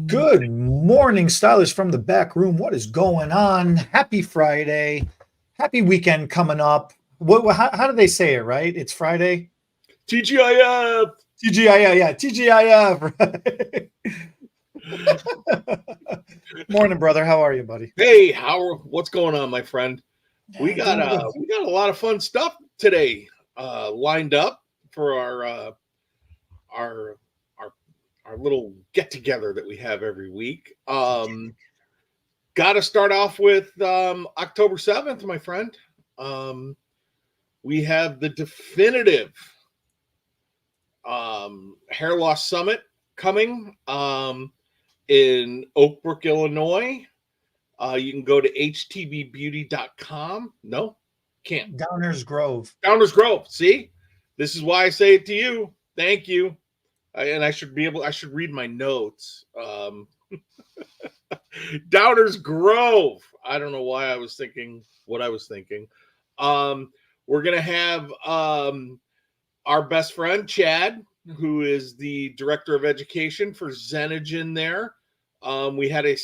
Good morning, stylists from the back room. What is going on? Happy Friday. Happy weekend coming up. How do they say it, right? It's Friday? TGIF. TGIF, yeah, TGIF. Morning, brother. How are you, buddy? Hey, what's going on, my friend? We Yeah, got doing good. we got a lot of fun stuff today lined up for our our our little get together that we have every week. Got to start off with October 7th, my friend. We have the definitive hair loss summit coming in Oak Brook, Illinois. You can go to htbbeauty.com. No, can't. Downers Grove. Downers Grove. See, this is why I say it to you. Thank you. And I should read my notes. Downers Grove. I don't know why I was thinking what I was thinking. We're going to have our best friend, Chad, who is the director of education for Xenogen there. We had a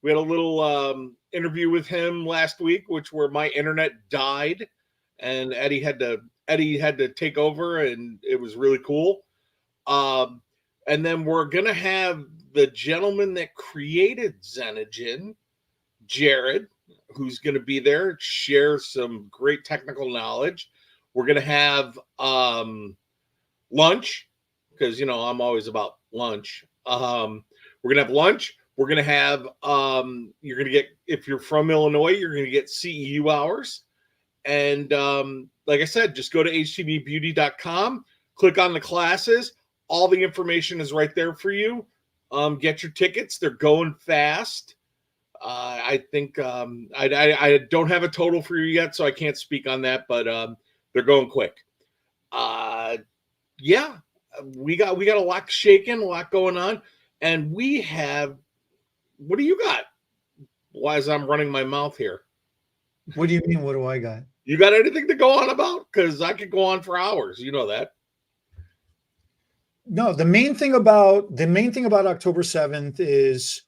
little interview with him last week, where my internet died, and Eddie had to take over, and it was really cool. And then we're gonna have the gentleman that created Xenogen, Jared, who's going to be there, share some great technical knowledge. We're going to have lunch, because I'm always about lunch. We're going to have lunch. We're going to have you're going to get, if you're from Illinois, you're going to get CEU hours. And like I said, just go to htbbeauty.com, click on the classes. All the information is right there for you. Get your tickets. They're going fast. I think I don't have a total for you yet, so I can't speak on that, but they're going quick. Yeah, we got a lot shaking, a lot going on, and we have. What do you got? Why is I'm running my mouth here? What do you mean? What do I got? You got anything to go on about? Because I could go on for hours. You know that. No, the main thing about October 7th is,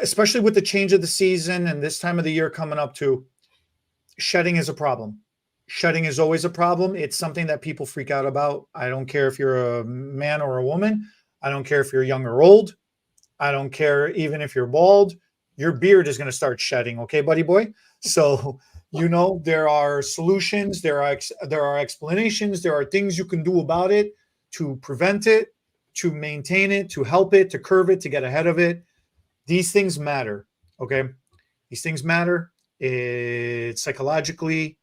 especially with the change of the season and this time of the year coming up too, shedding is a problem. Shedding is always a problem. It's something that people freak out about. I don't care if you're a man or a woman. I don't care if you're young or old. I don't care even if you're bald. Your beard is going to start shedding, okay, buddy boy? So, there are solutions, there are explanations, there are things you can do about it to prevent it, to maintain it, to help it, to curve it, to get ahead of it. These things matter, okay? These things matter. It psychologically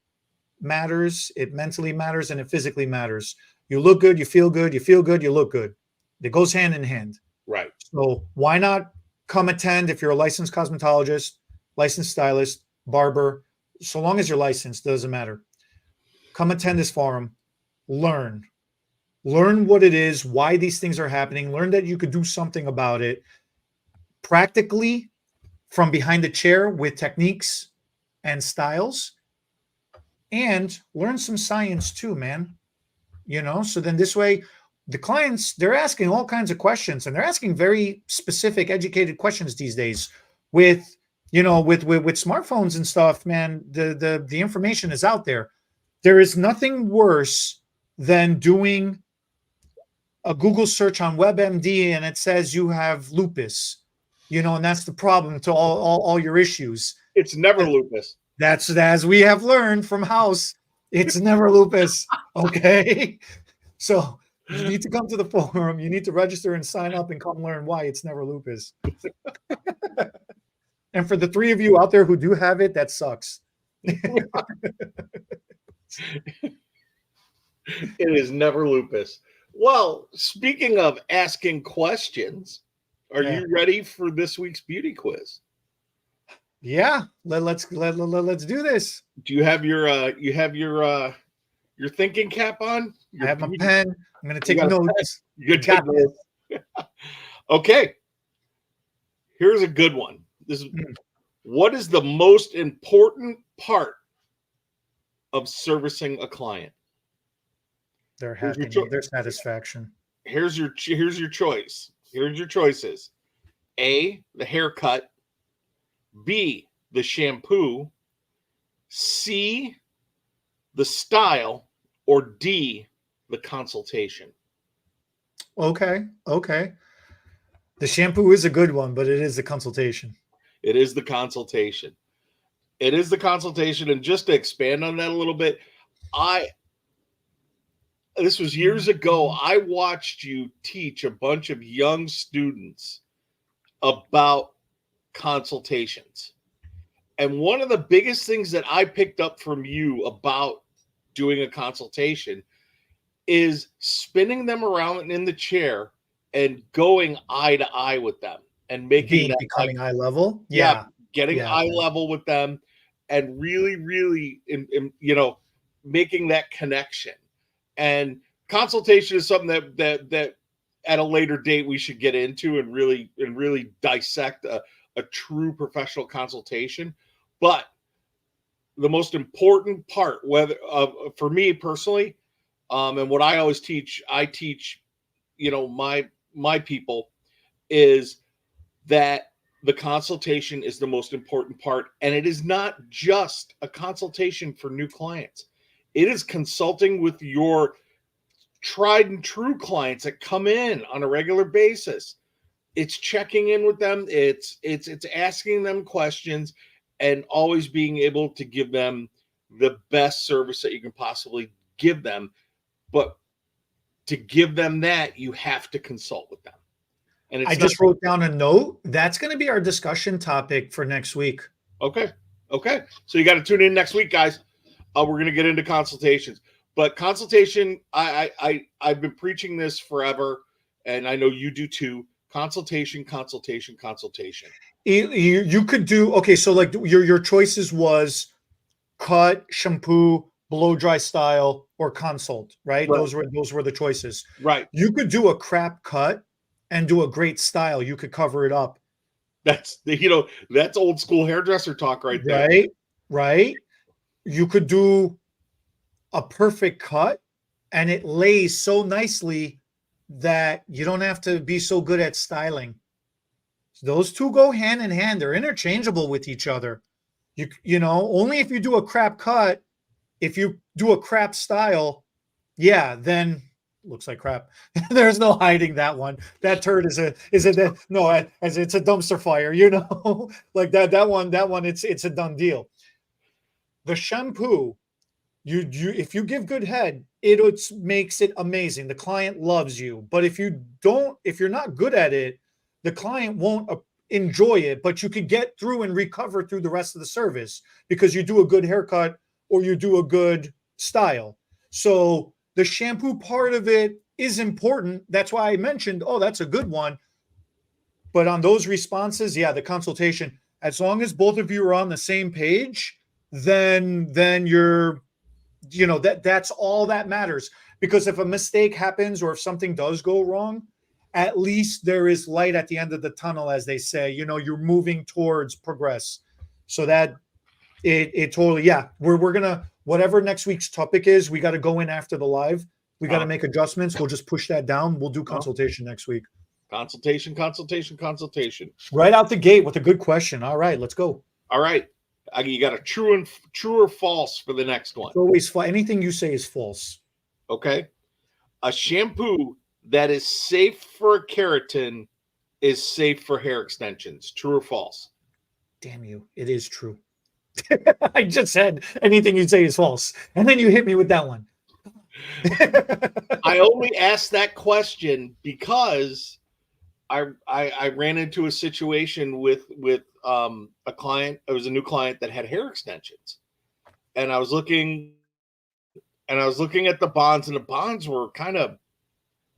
matters, it mentally matters, and it physically matters. You look good, you feel good, you look good. It goes hand in hand. Right. So why not come attend if you're a licensed cosmetologist, licensed stylist, barber, so long as you're licensed, doesn't matter. Come attend this forum, learn what it is, why these things are happening, learn that you could do something about it practically from behind the chair with techniques and styles, and learn some science too, man. So then this way, the clients, they're asking all kinds of questions, and they're asking very specific, educated questions these days with smartphones and stuff, man. The information is out there. There is nothing worse than doing a Google search on WebMD and it says you have lupus, and that's the problem to all your issues. It's never lupus. That's, as we have learned from House, it's never lupus. Okay. So you need to come to the forum. You need to register and sign up and come learn why it's never lupus. And for the three of you out there who do have it, that sucks. It is never lupus. Well, speaking of asking questions, are you ready for this week's beauty quiz? Yeah, let's do this. Do you have your thinking cap on? I have my pen. I'm going to take notes. You got this. Okay. Here's a good one. What is the most important part of servicing a client? Their happiness, their satisfaction. Here's your choice. Here's your choices. A, the haircut. B, the shampoo. C, the style. Or D, the consultation. Okay. Okay. The shampoo is a good one, but it is the consultation. It is the consultation. It is the consultation. And just to expand on that a little bit, this was years ago. I watched you teach a bunch of young students about consultations. And one of the biggest things that I picked up from you about doing a consultation is spinning them around in the chair and going eye to eye with them and making becoming eye level. Getting eye level with them and really making that connection. And consultation is something that at a later date we should get into and really dissect a true professional consultation. But the most important part, whether for me personally, and what I always teach, my people, is that the consultation is the most important part. And it is not just a consultation for new clients. It is consulting with your tried and true clients that come in on a regular basis. It's checking in with them. It's asking them questions and always being able to give them the best service that you can possibly give them. But to give them that, you have to consult with them. And I just wrote down a note. That's going to be our discussion topic for next week. Okay. So you got to tune in next week, guys. We're going to get into consultations. But consultation, I've been preaching this forever, and I know you do too. Consultation. You could do, okay, so like your choices was cut, shampoo, blow dry style, or consult, right? Those were the choices. Right. You could do a crap cut and do a great style. You could cover it up. That's old school hairdresser talk right there. Right. You could do a perfect cut and it lays so nicely that you don't have to be so good at styling. Those two go hand in hand. They're interchangeable with each other. You know, only if you do a crap cut, if you do a crap style, then looks like crap. There's no hiding that one. That turd it's a dumpster fire, you know. Like that one it's a done deal. The shampoo, you if you give good head, it makes it amazing. The client loves you. But if you're not good at it, the client won't enjoy it, but you could get through and recover through the rest of the service because you do a good haircut or you do a good style. So the shampoo part of it is important. That's why I mentioned, that's a good one. But on those responses, the consultation, as long as both of you are on the same page, then you're, that's all that matters. Because if a mistake happens or if something does go wrong, at least there is light at the end of the tunnel, as they say. You're moving towards progress. So that it totally, we're gonna, whatever next week's topic is, we got to go in after the live. We got to make adjustments. We'll just push that down. We'll do consultation next week. Consultation. Right out the gate with a good question. All right, let's go. All right, you got a true or false for the next one. It's always anything you say is false. Okay, a shampoo that is safe for keratin is safe for hair extensions. True or false? Damn you. It is true. I just said anything you say is false. And then you hit me with that one. I only asked that question because I ran into a situation with a client. It was a new client that had hair extensions. And I was looking at the bonds, and the bonds were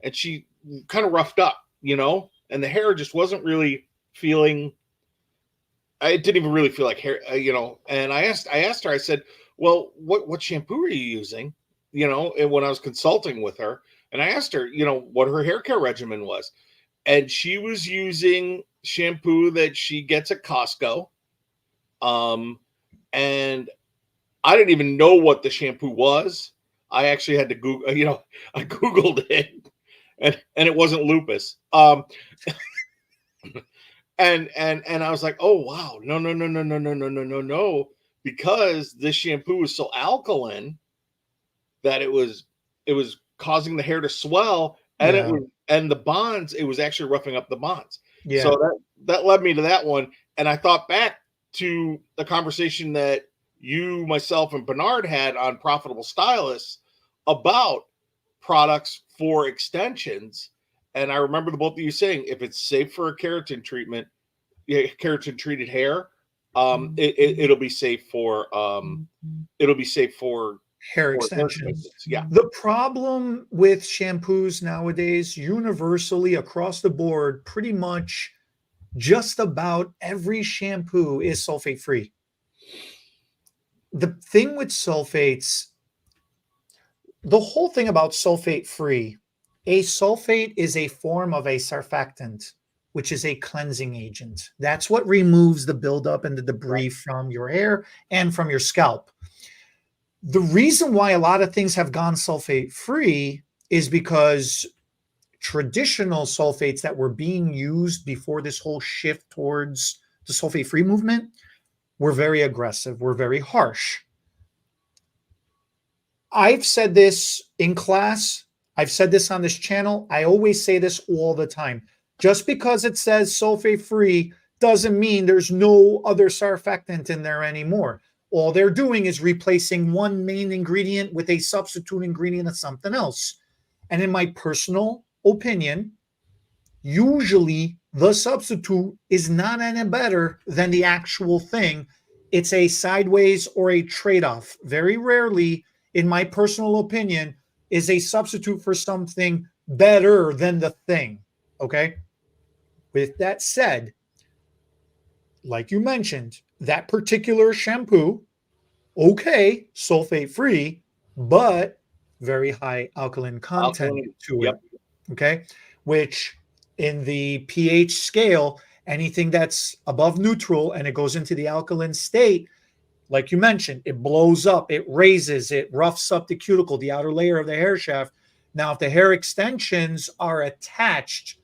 and she kind of roughed up, and the hair just wasn't really feeling, it didn't even really feel like hair, and I asked her, I said, well, what shampoo are you using? And when I was consulting with her, and I asked her, what her hair care regimen was, and she was using shampoo that she gets at Costco. And I didn't even know what the shampoo was. I actually had to Google, I Googled it. and it wasn't lupus. And I was like, oh wow, no, because this shampoo was so alkaline that it was causing the hair to swell, and Yeah. the bonds, it was actually roughing up the bonds. Yeah. So that led me to that one, and I thought back to the conversation that you, myself, and Bernard had on Profitable Stylists about products for extensions. And I remember the both of you saying, if it's safe for a keratin treatment, keratin treated hair, it'll be safe for hair extensions. Yeah. The problem with shampoos nowadays, universally across the board, pretty much just about every shampoo is sulfate free. The thing with sulfates, the whole thing about sulfate free, a sulfate is a form of a surfactant, which is a cleansing agent. That's what removes the buildup and the debris from your hair and from your scalp. The reason why a lot of things have gone sulfate free is because traditional sulfates that were being used before this whole shift towards the sulfate free movement were very aggressive, were very harsh. I've said this in class. I've said this on this channel. I always say this all the time. Just because it says sulfate free doesn't mean there's no other surfactant in there anymore. All they're doing is replacing one main ingredient with a substitute ingredient of something else. And in my personal opinion, usually the substitute is not any better than the actual thing. It's a sideways or a trade-off. Very rarely, in my personal opinion, is a substitute for something better than the thing. Okay? With that said, like you mentioned, that particular shampoo, okay, sulfate free, but very high alkaline content to it. Okay, which in the pH scale, anything that's above neutral and it goes into the alkaline state, like you mentioned, it blows up, it raises, it roughs up the cuticle, the outer layer of the hair shaft. Now, if the hair extensions are attached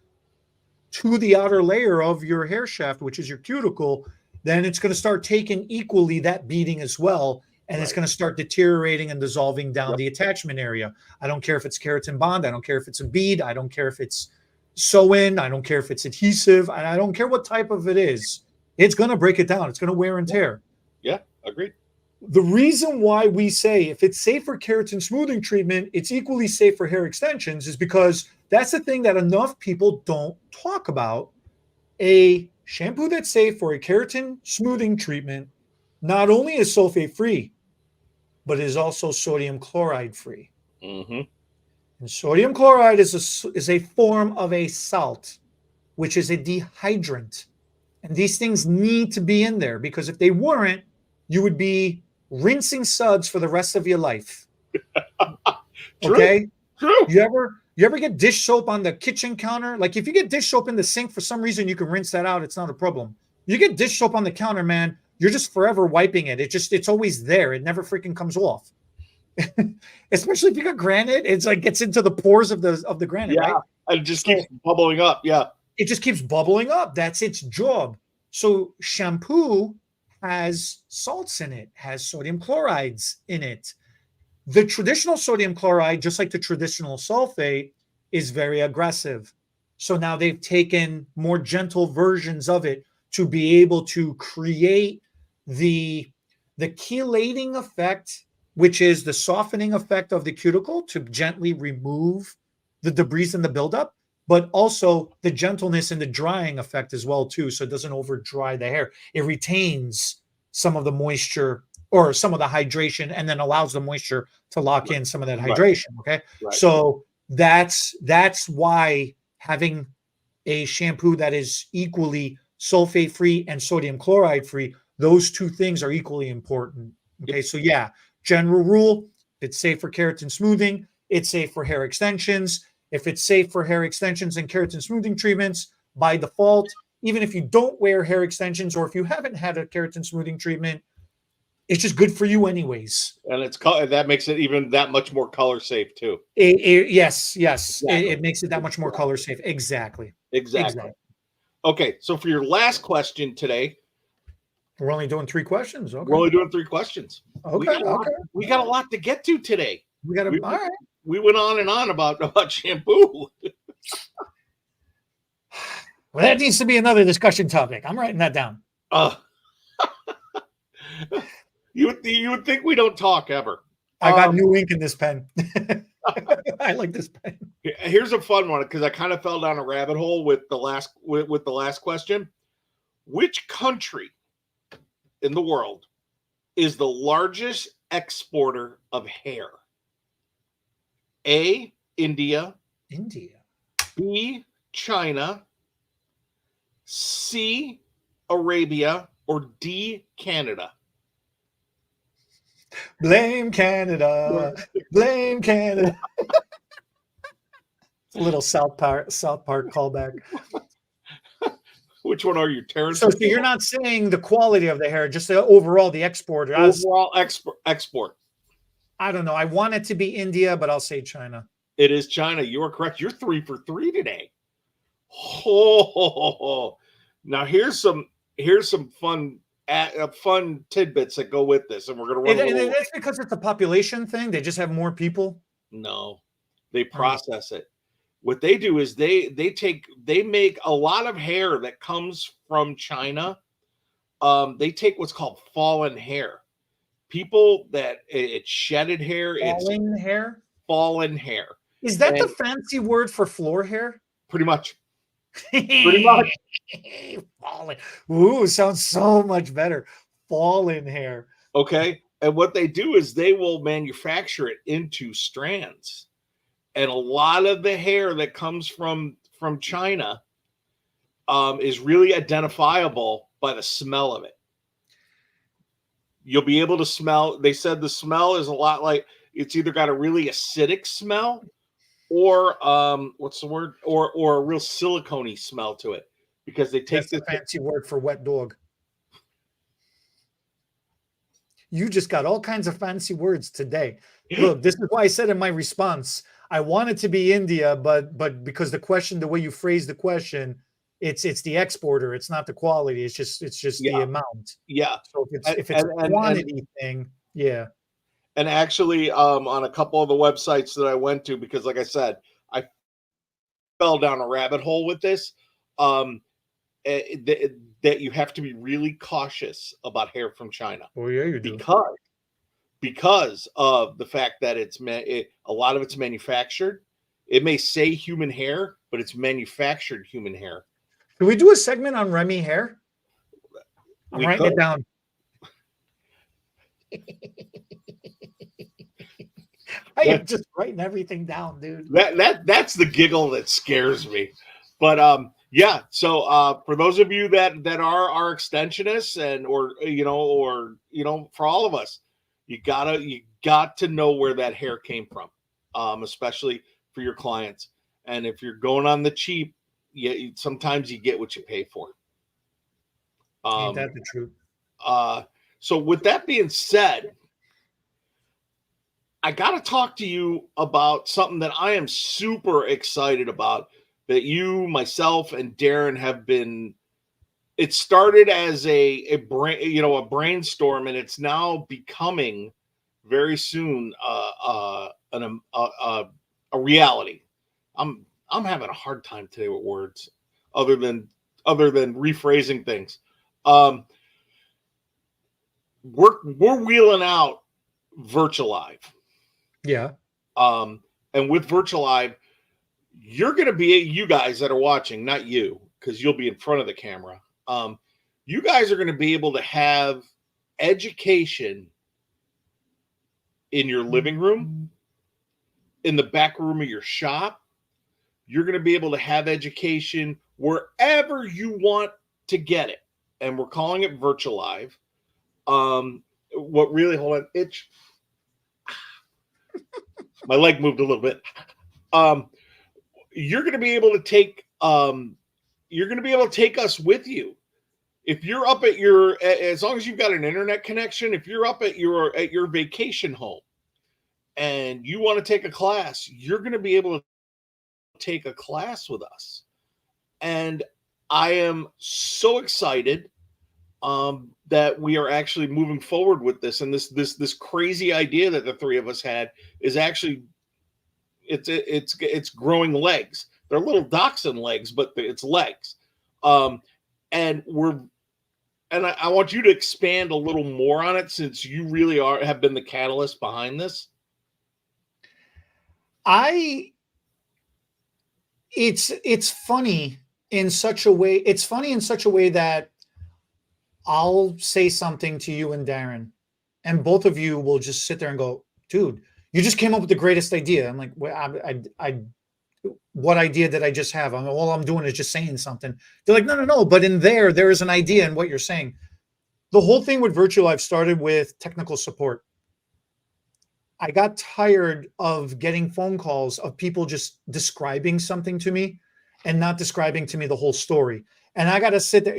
to the outer layer of your hair shaft, which is your cuticle, then it's going to start taking equally that beating as well. And it's going to start deteriorating and dissolving down the attachment area. I don't care if it's keratin bond. I don't care if it's a bead. I don't care if it's sew-in. I don't care if it's adhesive. I don't care what type of it is. It's going to break it down. It's going to wear and tear. Yeah, agreed. The reason why we say if it's safe for keratin smoothing treatment, it's equally safe for hair extensions is because that's the thing that enough people don't talk about. A shampoo that's safe for a keratin smoothing treatment not only is sulfate free, but is also sodium chloride free. Mm-hmm. And sodium chloride is a form of a salt, which is a dehydrant. And these things need to be in there because if they weren't, you would be rinsing suds for the rest of your life. Okay? True. You ever get dish soap on the kitchen counter? Like if you get dish soap in the sink, for some reason you can rinse that out. It's not a problem. You get dish soap on the counter, man, you're just forever wiping it. It's always there. It never freaking comes off. Especially if you got granite, it's like gets into the pores of the granite, right? And it just keeps bubbling up. Yeah. It just keeps bubbling up. That's its job. So shampoo has salts in it, has sodium chlorides in it. The traditional sodium chloride, just like the traditional sulfate, is very aggressive. So now they've taken more gentle versions of it to be able to create the chelating effect, which is the softening effect of the cuticle to gently remove the debris and the buildup, but also the gentleness and the drying effect as well too. So it doesn't over dry the hair. It retains some of the moisture or some of the hydration and then allows the moisture to lock in some of that hydration. Okay. Right. So that's why having a shampoo that is equally sulfate free and sodium chloride free, those two things are equally important. Okay. So yeah, general rule, if it's safe for keratin smoothing, it's safe for hair extensions. If it's safe for hair extensions and keratin smoothing treatments, by default, even if you don't wear hair extensions or if you haven't had a keratin smoothing treatment, It's just good for you anyways. And that makes it even that much more color safe too. Yes. Exactly. It makes it that much more color safe. Exactly. Okay, so for your last question today, we're only doing 3 questions. Okay. We're only doing 3 questions. Okay. We got a lot to get to today. All right. We went on and on about shampoo. Well, that needs to be another discussion topic. I'm writing that down. You would think we don't talk ever. I got new ink in this pen. I like this pen. Here's a fun one because I kind of fell down a rabbit hole with the last question. Which country in the world is the largest exporter of hair? A, India. B, China. C, Arabia. Or D, Canada. Blame Canada. Blame Canada. It's a little South Park callback. Which one are you, Terrence? So you're not saying the quality of the hair, just the overall the exporter. Overall export. I don't know. I want it to be India, but I'll say China. It is China. You are correct. You're 3 for 3 today. Oh, now here's some fun tidbits that go with this, and we're gonna run. It's because it's a population thing. They just have more people. No, they process it. What they do is they make a lot of hair that comes from China. They take what's called fallen hair. People that it's shedded hair. Fallen hair. Is that the fancy word for floor hair? Pretty much. Pretty much. Fallen. Ooh, sounds so much better. Fallen hair. Okay. And what they do is they will manufacture it into strands. And a lot of the hair that comes from China is really identifiable by the smell of it. You'll be able to smell. They said the smell is a lot like it's either got a really acidic smell or what's the word? Or a real silicone-y smell to it. Because they take the fancy word for wet dog. You just got all kinds of fancy words today. Look, this is why I said in my response, I want it to be India, but because the way you phrase the question, it's the exporter, it's not the quality, it's just the amount. Yeah. So if it's a quantity thing, yeah. And actually, on a couple of the websites that I went to, because like I said, I fell down a rabbit hole with this. That you have to be really cautious about hair from China. Oh yeah, you do. Because of the fact that a lot of it's manufactured. It may say human hair, but it's manufactured human hair. Can we do a segment on Remy hair? I'm writing it down. I am just writing everything down, dude. That's the giggle that scares me. But yeah, so for those of you that are our extensionists or for all of us, you got to know where that hair came from, especially for your clients. And if you're going on the cheap, sometimes you get what you pay for. Ain't that the truth? So with that being said, I got to talk to you about something that I am super excited about. That you, myself, and Darren have been. It started as a brainstorm, and it's now becoming very soon a reality. I'm having a hard time today with words, other than rephrasing things. We're wheeling out VirtuaLive. Yeah. And with VirtuaLive, you're going to be, you guys that are watching, not you, because you'll be in front of the camera. You guys are going to be able to have education in your living room, in the back room of your shop. You're going to be able to have education wherever you want to get it. And we're calling it VirtuaLive. Hold on, itch. My leg moved a little bit. You're going to be able to take us with you. if you're up at your, as long as you've got an internet connection, if you're up at your vacation home and you want to take a class, you're going to be able to take a class with us. And I am so excited that we are actually moving forward with this. And this crazy idea that the three of us had is actually, it's growing legs. They're little dachshund legs, but it's legs. And I want you to expand a little more on it, since you really have been the catalyst behind this. It's funny in such a way. It's funny in such a way that I'll say something to you and Darren, and both of you will just sit there and go, dude, you just came up with the greatest idea. I'm like, well, what idea did I just have? All I'm doing is just saying something. They're like, no. But in there is an idea in what you're saying. The whole thing with Virtual Life started with technical support. I got tired of getting phone calls of people just describing something to me and not describing to me the whole story. And I got to sit there,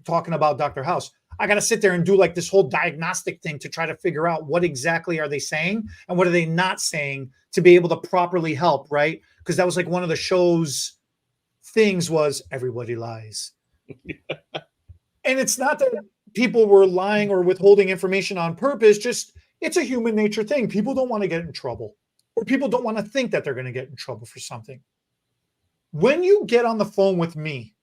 talking about Dr. House. I got to sit there and do like this whole diagnostic thing to try to figure out what exactly are they saying and what are they not saying to be able to properly help, right? Because that was like one of the show's things was everybody lies. And it's not that people were lying or withholding information on purpose, just it's a human nature thing. People don't want to get in trouble, or people don't want to think that they're going to get in trouble for something. When you get on the phone with me,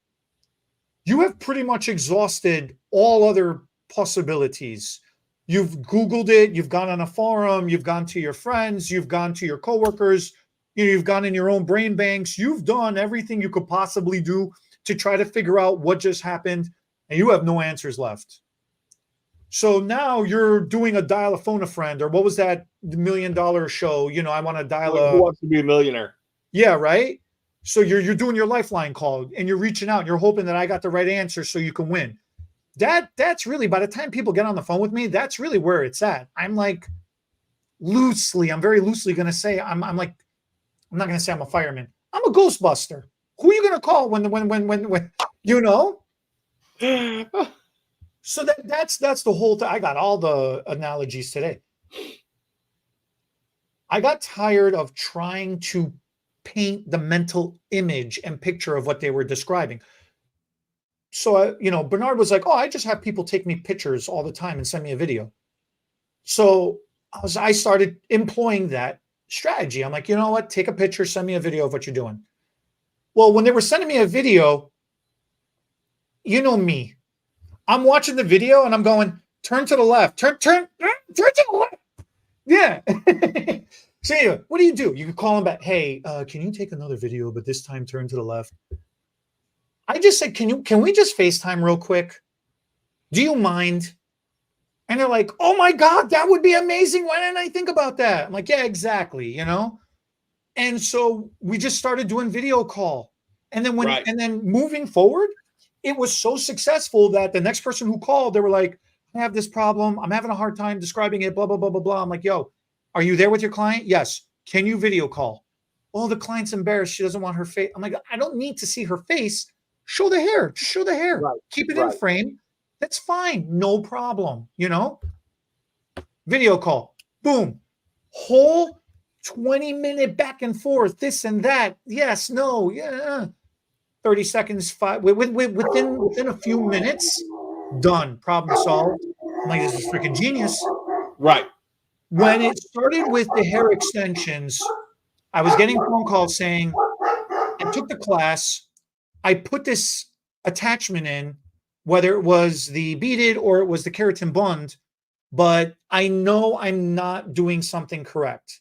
you have pretty much exhausted all other possibilities. You've Googled it, you've gone on a forum, you've gone to your friends, you've gone to your coworkers, you've gone in your own brain banks, you've done everything you could possibly do to try to figure out what just happened, and you have no answers left. So now you're doing a dial a phone a friend, or what was that $1 million show? I want to dial Who wants to be a millionaire? Yeah, right. So you're doing your lifeline call and you're reaching out and you're hoping that I got the right answer so you can win. That's really, by the time people get on the phone with me, that's really where it's at. I'm like I'm very loosely going to say, I'm not going to say I'm a fireman. I'm a Ghostbuster. Who are you going to call when So that's the whole thing. I got all the analogies today. I got tired of trying to paint the mental image and picture of what they were describing. So, Bernard was like, oh, I just have people take me pictures all the time and send me a video. So I started employing that strategy. I'm like, you know what? Take a picture, send me a video of what you're doing. Well, when they were sending me a video, you know me. I'm watching the video and I'm going, turn to the left, turn to the left. Yeah. So anyway, what do? You can call them back. Hey, can you take another video, but this time turn to the left? I just said, can we just FaceTime real quick? Do you mind? And they're like, oh my God, that would be amazing. Why didn't I think about that? I'm like, yeah, exactly. And so we just started doing video call. And then and then moving forward, it was so successful that the next person who called, they were like, I have this problem. I'm having a hard time describing it, blah, blah, blah, blah, blah. I'm like, yo, are you there with your client? Yes. Can you video call? Oh, the client's embarrassed. She doesn't want her face. I'm like, I don't need to see her face. Show the hair. Just show the hair. Right. Keep it in frame. That's fine. No problem. Video call. Boom. Whole 20-minute back and forth, this and that. Yes, no, yeah. 30 seconds, within a few minutes, done. Problem solved. I'm like, this is freaking genius. Right. When it started with the hair extensions, I was getting phone calls saying, I took the class, I put this attachment in, whether it was the beaded or it was the keratin bond, but I know I'm not doing something correct.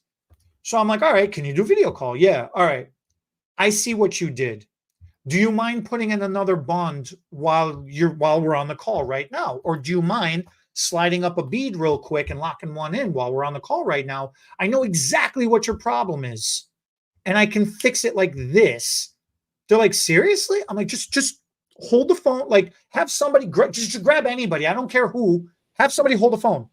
So I'm like, all right, can you do video call? Yeah. All right. I see what you did. Do you mind putting in another bond while we're on the call right now? Or do you mind sliding up a bead real quick and locking one in while we're on the call right now? I know exactly what your problem is and I can fix it like this. They're like, seriously? I'm like, just hold the phone. Like, have somebody just grab anybody. I don't care who. Have somebody hold the phone.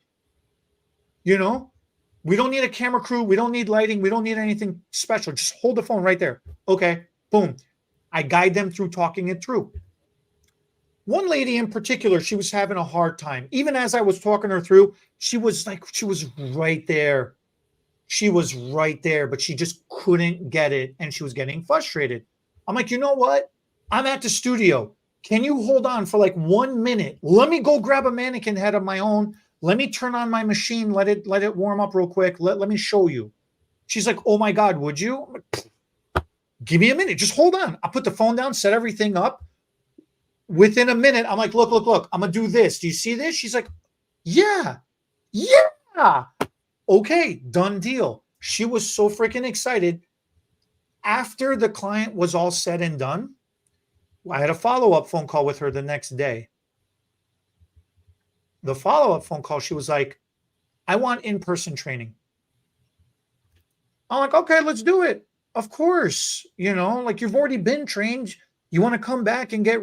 We don't need a camera crew. We don't need lighting. We don't need anything special. Just hold the phone right there. Okay. Boom. I guide them through talking it through. One lady in particular, she was having a hard time. Even as I was talking her through, she was right there. She was right there, but she just couldn't get it. And she was getting frustrated. I'm like, you know what? I'm at the studio. Can you hold on for like 1 minute? Let me go grab a mannequin head of my own. Let me turn on my machine. Let it warm up real quick. Let me show you. She's like, oh my God, would you? I'm like, give me a minute. Just hold on. I put the phone down, set everything up. Within a minute, I'm like, look. I'm going to do this. Do you see this? She's like, yeah. Okay, done deal. She was so freaking excited. After the client was all said and done, I had a follow-up phone call with her the next day. The follow-up phone call, she was like, I want in-person training. I'm like, okay, let's do it. Of course. Like you've already been trained. You want to come back and get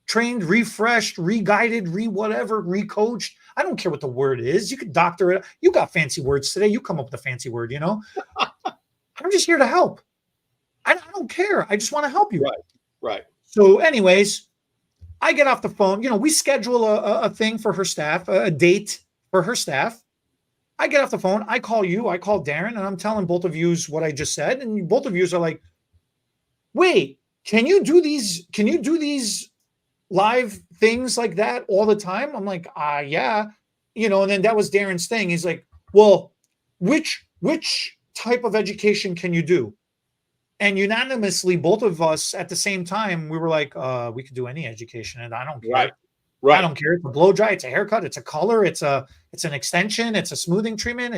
trained, refreshed, re-guided, whatever, re-coached. I don't care what the word is. You could doctor it. You got fancy words today. You come up with a fancy word, I'm just here to help. I don't care. I just want to help you. Right. So anyways, I get off the phone. We schedule a thing for her staff, a date for her staff. I get off the phone. I call you. I call Darren, and I'm telling both of you what I just said. And both of you are like, wait, can you do these? Can you do these live things like that all the time? I'm like, yeah. And then that was Darren's thing. He's like, well, which type of education can you do? And unanimously, both of us at the same time, we were like, we could do any education, and I don't care. Right. I don't care. It's a blow dry, it's a haircut, it's a color, it's an extension, it's a smoothing treatment,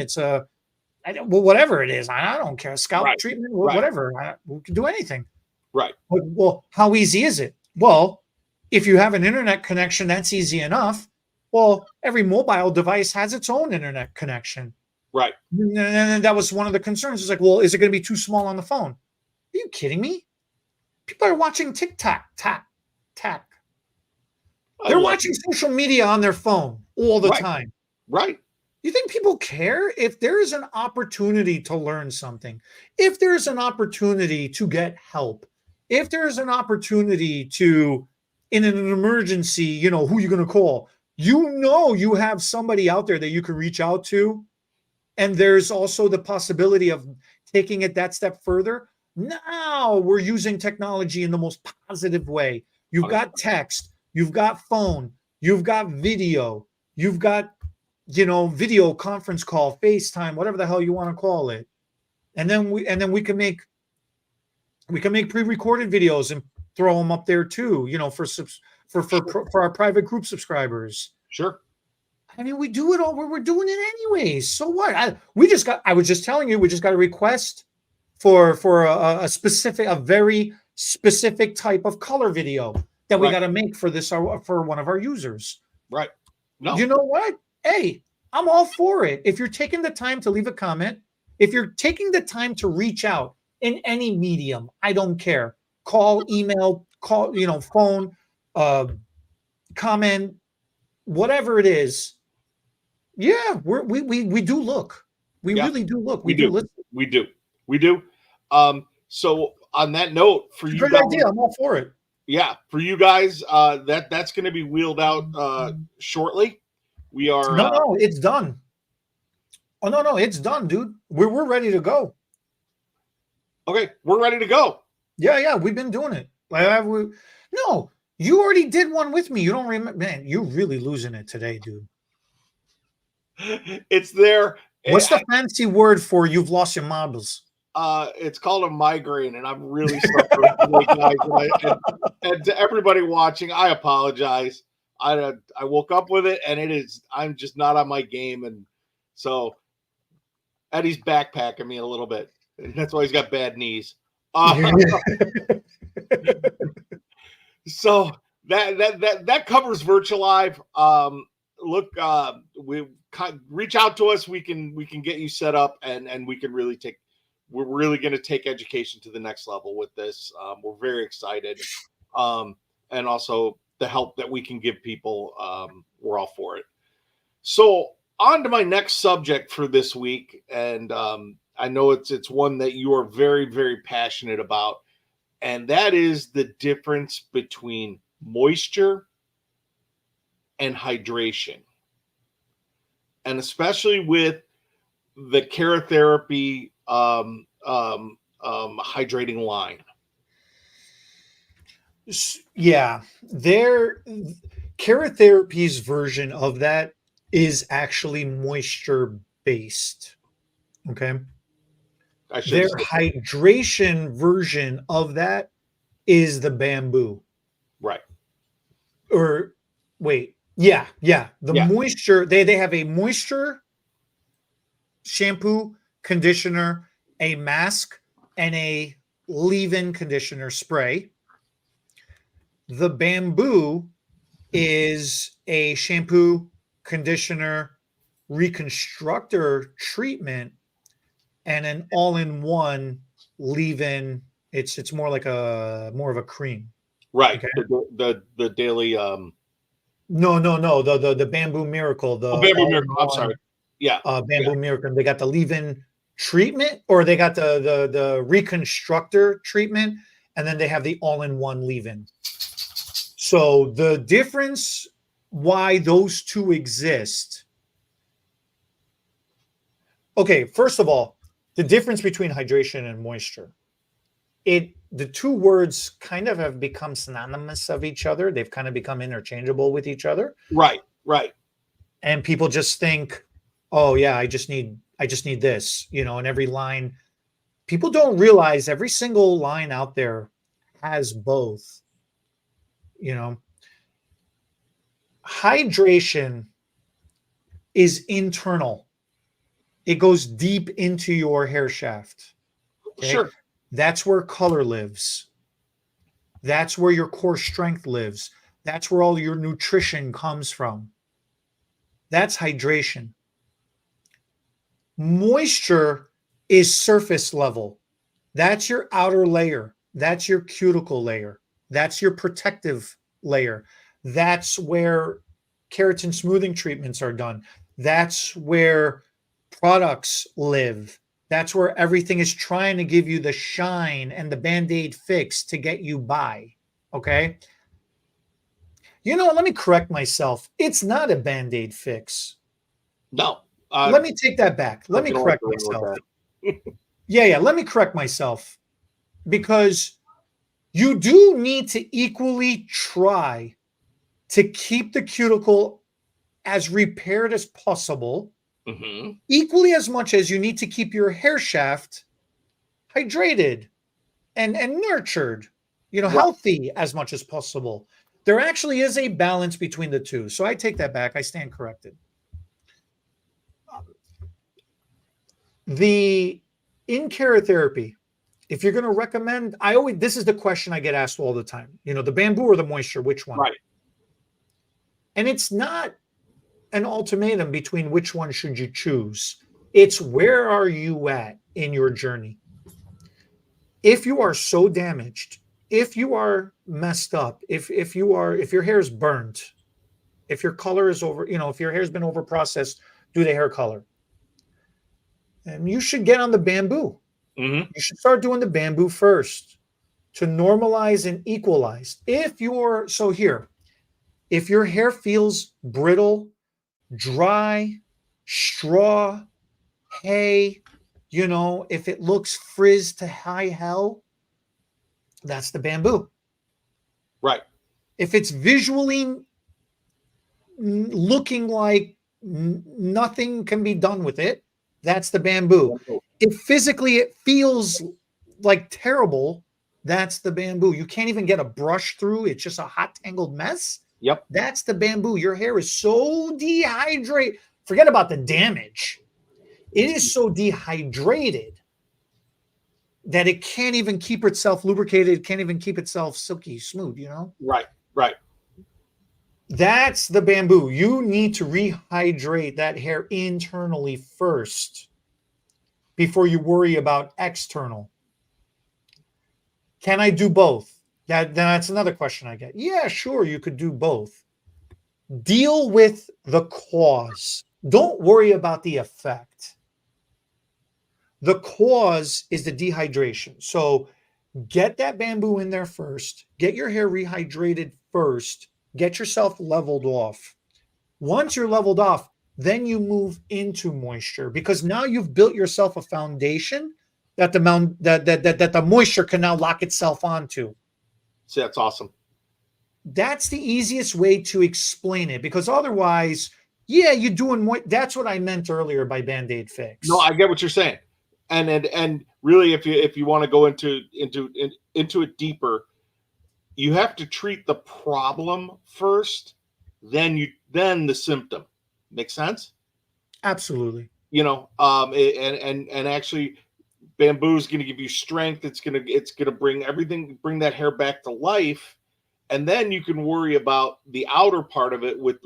whatever it is. I don't care. Scalp treatment, whatever. We can do anything. Right. Well, how easy is it? Well, if you have an internet connection, that's easy enough. Well, every mobile device has its own internet connection. Right. And that was one of the concerns. It's like, well, is it going to be too small on the phone? Are you kidding me? People are watching TikTok, tack. They're watching social media on their phone all the time. Right. You think people care? If there is an opportunity to learn something, if there's an opportunity to get help, if there's an opportunity to, in an emergency, who you're going to call, you have somebody out there that you can reach out to. And there's also the possibility of taking it that step further. Now we're using technology in the most positive way. You've got text, you've got phone, you've got video, you've got, video conference call, FaceTime, whatever the hell you want to call it. And then we can make pre-recorded videos and throw them up there too, for our private group subscribers. Sure. I mean, we do it all. We're doing it anyways. So what? I was just telling you, we just got a request for a very specific type of color video that we got to make for for one of our users. Right. No. You know what? Hey, I'm all for it. If you're taking the time to leave a comment, if you're taking the time to reach out in any medium, I don't care. Call, email, phone, comment, whatever it is. Yeah, we do look. We really do look. We do listen. We do. So on that note, for you great guys, idea. I'm all for it. Yeah, for you guys, that's going to be wheeled out shortly. We are. No, it's done. Oh no, it's done, dude. We're ready to go. Okay, we're ready to go. Yeah, we've been doing it. No, you already did one with me. You don't remember, man. You're really losing it today, dude. It's there. What's the fancy word for you've lost your marbles? It's called a migraine, and I'm really suffering today, guys. And to everybody watching, I apologize. I woke up with it, and I'm just not on my game, and so Eddie's backpacking me a little bit. That's why he's got bad knees. So that covers Virtual Live. Look, we reach out to us. We can get you set up, and we can really we're really going to take education to the next level with this. We're very excited. And also the help that we can give people. We're all for it. So on to my next subject for this week. And I know it's one that you are very, very passionate about. And that is the difference between moisture and hydration. And especially with the Carotherapy hydrating line. Yeah, their Carotherapy's version of that is actually moisture based. Okay. Their hydration version of that is the bamboo. Right. Or wait, yeah. The moisture, they have a moisture shampoo, conditioner, a mask, and a leave-in conditioner spray. The bamboo is a shampoo, conditioner, reconstructor treatment, and an all-in-one leave-in. It's more like more of a cream. Right. Okay. The daily No. The Bamboo Miracle. The Bamboo Miracle. I'm sorry. Yeah. Bamboo Miracle. They got the leave-in treatment, or they got the reconstructor treatment, and then they have the all-in-one leave-in. So the difference why those two exist. Okay, first of all, the difference between hydration and moisture. The two words kind of have become synonymous of each other. They've kind of become interchangeable with each other. Right. And people just think, oh yeah, I just need this, and every line. People don't realize every single line out there has both. Hydration is internal. It goes deep into your hair shaft. Okay? Sure. That's where color lives. That's where your core strength lives. That's where all your nutrition comes from. That's hydration. Moisture is surface level. That's your outer layer. That's your cuticle layer. That's your protective layer. That's where keratin smoothing treatments are done. That's where products live. That's where everything is trying to give you the shine and the Band-Aid fix to get you by. Okay? Let me correct myself. It's not a Band-Aid fix. No. Let me take that back. Let me correct myself. Yeah. Let me correct myself. Because you do need to equally try to keep the cuticle as repaired as possible. Mm-hmm. Equally as much as you need to keep your hair shaft hydrated and nurtured, healthy as much as possible. There actually is a balance between the two. So I take that back. I stand corrected. In Carotherapy, if you're going to recommend, this is the question I get asked all the time, the bamboo or the moisture, which one? Right. And it's not an ultimatum between which one should you choose. It's where are you at in your journey? If you are so damaged, if you are messed up, if your hair is burnt, if your color is over, if your hair's been over processed due to hair color, and you should get on the bamboo. Mm-hmm. You should start doing the bamboo first to normalize and equalize. If your hair feels brittle, dry, straw, hay, if it looks frizzed to high hell, that's the bamboo. Right. If it's visually looking like nothing can be done with it, that's the bamboo. If physically it feels like terrible, that's the bamboo. You can't even get a brush through. It's just a hot tangled mess. Yep. That's the bamboo. Your hair is so dehydrated. Forget about the damage. It is so dehydrated that it can't even keep itself lubricated. It can't even keep itself silky smooth, Right. That's the bamboo. You need to rehydrate that hair internally first before you worry about external. Can I do both? That's another question I get. Yeah, sure, you could do both. Deal with the cause. Don't worry about the effect. The cause is the dehydration. So get that bamboo in there first. Get your hair rehydrated first, get yourself leveled off. Once you're leveled off, then you move into moisture, because now you've built yourself a foundation that the moisture can now lock itself onto. See, that's awesome. That's the easiest way to explain it, because otherwise, yeah, you're doing that's what I meant earlier by Band-Aid fix. No, I get what you're saying. And really, if you want to go into it deeper, you have to treat the problem first, then the symptom. Make sense? Absolutely. And actually, bamboo is going to give you strength. It's going to bring that hair back to life, and then you can worry about the outer part of it with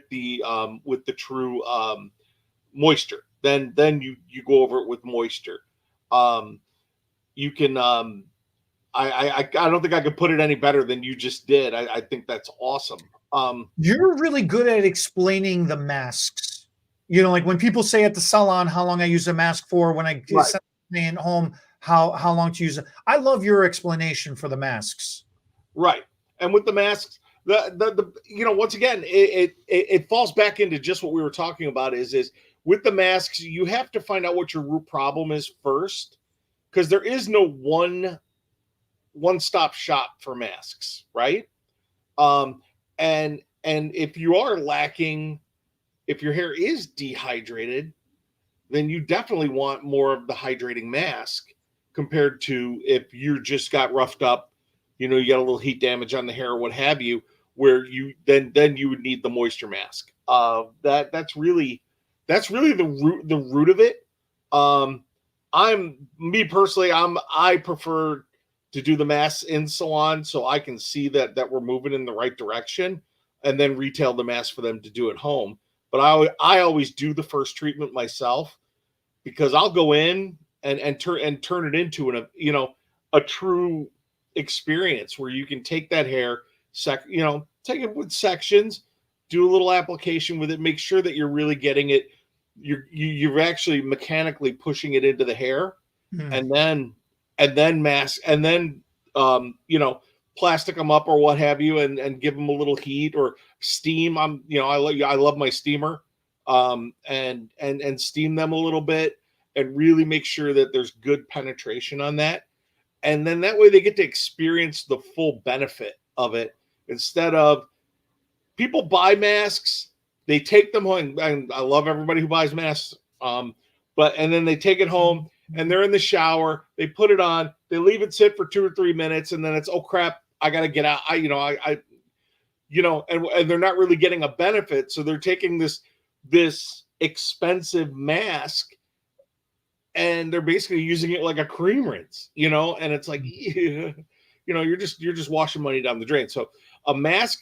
the true moisture. Then you go over it with moisture. You can I don't think I could put it any better than you just did. I think that's awesome. You're really good at explaining the masks. Like when people say at the salon how long I use a mask for, when I stay at home, how long to use it. I love your explanation for the masks. Right. And with the masks, the once again, it falls back into just what we were talking about is with the masks, you have to find out what your root problem is first, because there is no one-stop shop for masks, right? And if you are lacking, if your hair is dehydrated, then you definitely want more of the hydrating mask compared to if you just got roughed up, you got a little heat damage on the hair or what have you, where you then you would need the moisture mask. That's really the root of it. I prefer to do the masks in salon so I can see that we're moving in the right direction, and then retail the mask for them to do at home. But I always do the first treatment myself, because I'll go in and turn it into a true experience where you can take that hair, take it with sections, do a little application with it, make sure that you're really getting it. You're actually mechanically pushing it into the hair, and then mask, and then plastic them up or what have you, and give them a little heat or steam. I love my steamer, and steam them a little bit and really make sure that there's good penetration on that. And then that way they get to experience the full benefit of it, instead of people buy masks, they take them home. And I love everybody who buys masks. And then they take it home and they're in the shower, they put it on, they leave it sit for 2 or 3 minutes, and then it's, oh crap, I got to get out. And they're not really getting a benefit. So they're taking this expensive mask and they're basically using it like a cream rinse, and it's like, you're just washing money down the drain. So a mask,